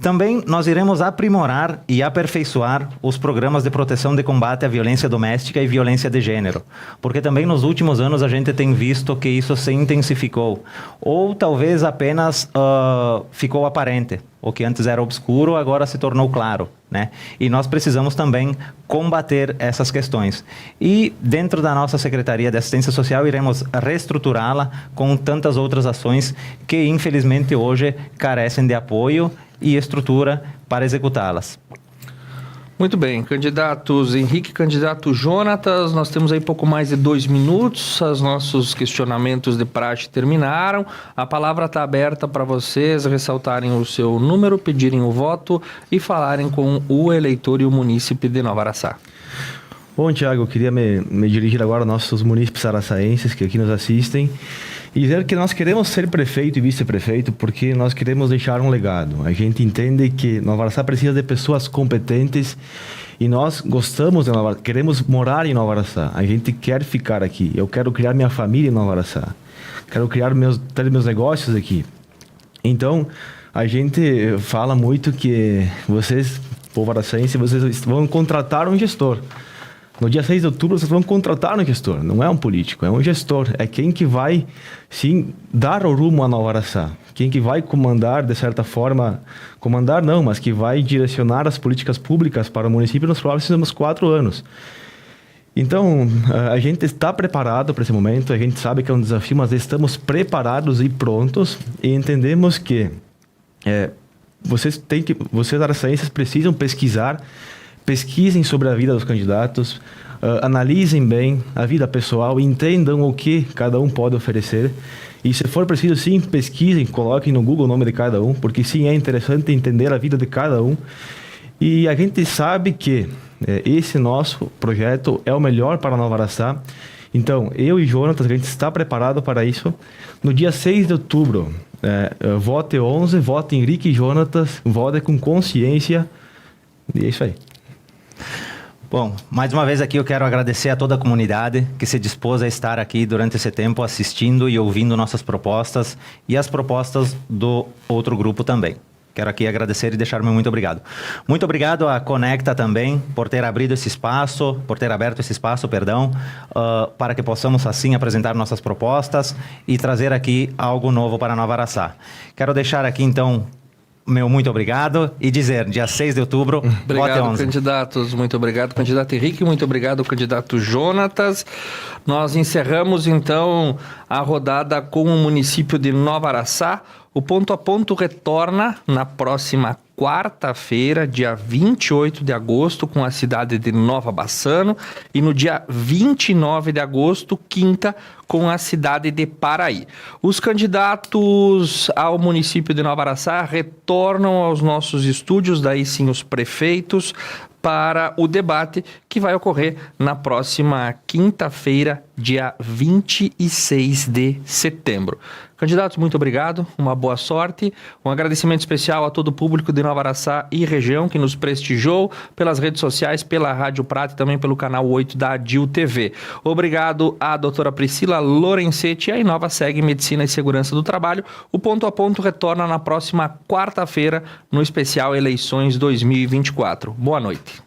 também nós iremos aprimorar e aperfeiçoar os programas de proteção de combate à violência doméstica e violência de gênero, porque também nos últimos anos a gente tem visto que isso se intensificou, ou talvez apenas ficou aparente. O que antes era obscuro, agora se tornou claro, né? E nós precisamos também combater essas questões. E dentro da nossa Secretaria de Assistência Social, iremos reestruturá-la com tantas outras ações que, infelizmente, hoje carecem de apoio e estrutura para executá-las. Muito bem, candidatos Henrique, candidato Jonatas, nós temos aí pouco mais de 2 minutos, os nossos questionamentos de praxe terminaram, a palavra está aberta para vocês ressaltarem o seu número, pedirem o voto e falarem com o eleitor e o munícipe de Nova Araçá. Bom, Tiago, eu queria me dirigir agora aos nossos munícipes araçaenses que aqui nos assistem e dizer que nós queremos ser prefeito e vice-prefeito porque nós queremos deixar um legado. A gente entende que Nova Araçá precisa de pessoas competentes e nós gostamos de Nova Araçá, queremos morar em Nova Araçá. A gente quer ficar aqui. Eu quero criar minha família em Nova Araçá. Quero criar ter meus negócios aqui. Então, a gente fala muito que vocês, povo araçaense, vocês vão contratar um gestor. No dia 6 de outubro, vocês vão contratar um gestor. Não é um político, é um gestor. É quem que vai, sim, dar o rumo a Nova Araçá. Quem que vai comandar, de certa forma... Comandar não, mas que vai direcionar as políticas públicas para o município nos próximos 4 anos. Então, a gente está preparado para esse momento. A gente sabe que é um desafio, mas estamos preparados e prontos. E entendemos que vocês araçaenses precisam pesquisem sobre a vida dos candidatos, analisem bem a vida pessoal, entendam o que cada um pode oferecer. E se for preciso, sim, pesquisem, coloquem no Google o nome de cada um, porque sim, é interessante entender a vida de cada um. E a gente sabe que esse nosso projeto é o melhor para Nova Araçá. Então, eu e Jonatas, a gente está preparado para isso. No dia 6 de outubro, vote 11, vote Henrique e Jonatas, vote com consciência. E é isso aí. Bom, mais uma vez aqui eu quero agradecer a toda a comunidade que se dispôs a estar aqui durante esse tempo assistindo e ouvindo nossas propostas e as propostas do outro grupo também. Quero aqui agradecer e deixar meu muito obrigado. Muito obrigado à Conecta também por ter aberto esse espaço, para que possamos assim apresentar nossas propostas e trazer aqui algo novo para Nova Araçá. Quero deixar aqui então meu muito obrigado e dizer, dia 6 de outubro, obrigado, vote 11. Candidatos, muito obrigado. Candidato Henrique, muito obrigado, candidato Jonatas. Nós encerramos, então, a rodada com o município de Nova Araçá. O Ponto a Ponto retorna na próxima quarta-feira, dia 28 de agosto, com a cidade de Nova Bassano, e no dia 29 de agosto, quinta, com a cidade de Paraí. Os candidatos ao município de Nova Araçá retornam aos nossos estúdios, daí sim os prefeitos, para o debate que vai ocorrer na próxima quinta-feira, dia 26 de setembro. Candidatos, muito obrigado, uma boa sorte, um agradecimento especial a todo o público de Nova Araçá e região que nos prestigiou pelas redes sociais, pela Rádio Prata e também pelo canal 8 da ADIL TV. Obrigado à doutora Priscila Lorenzetti e a Inova Seg Medicina e Segurança do Trabalho. O Ponto a Ponto retorna na próxima quarta-feira no especial Eleições 2024. Boa noite.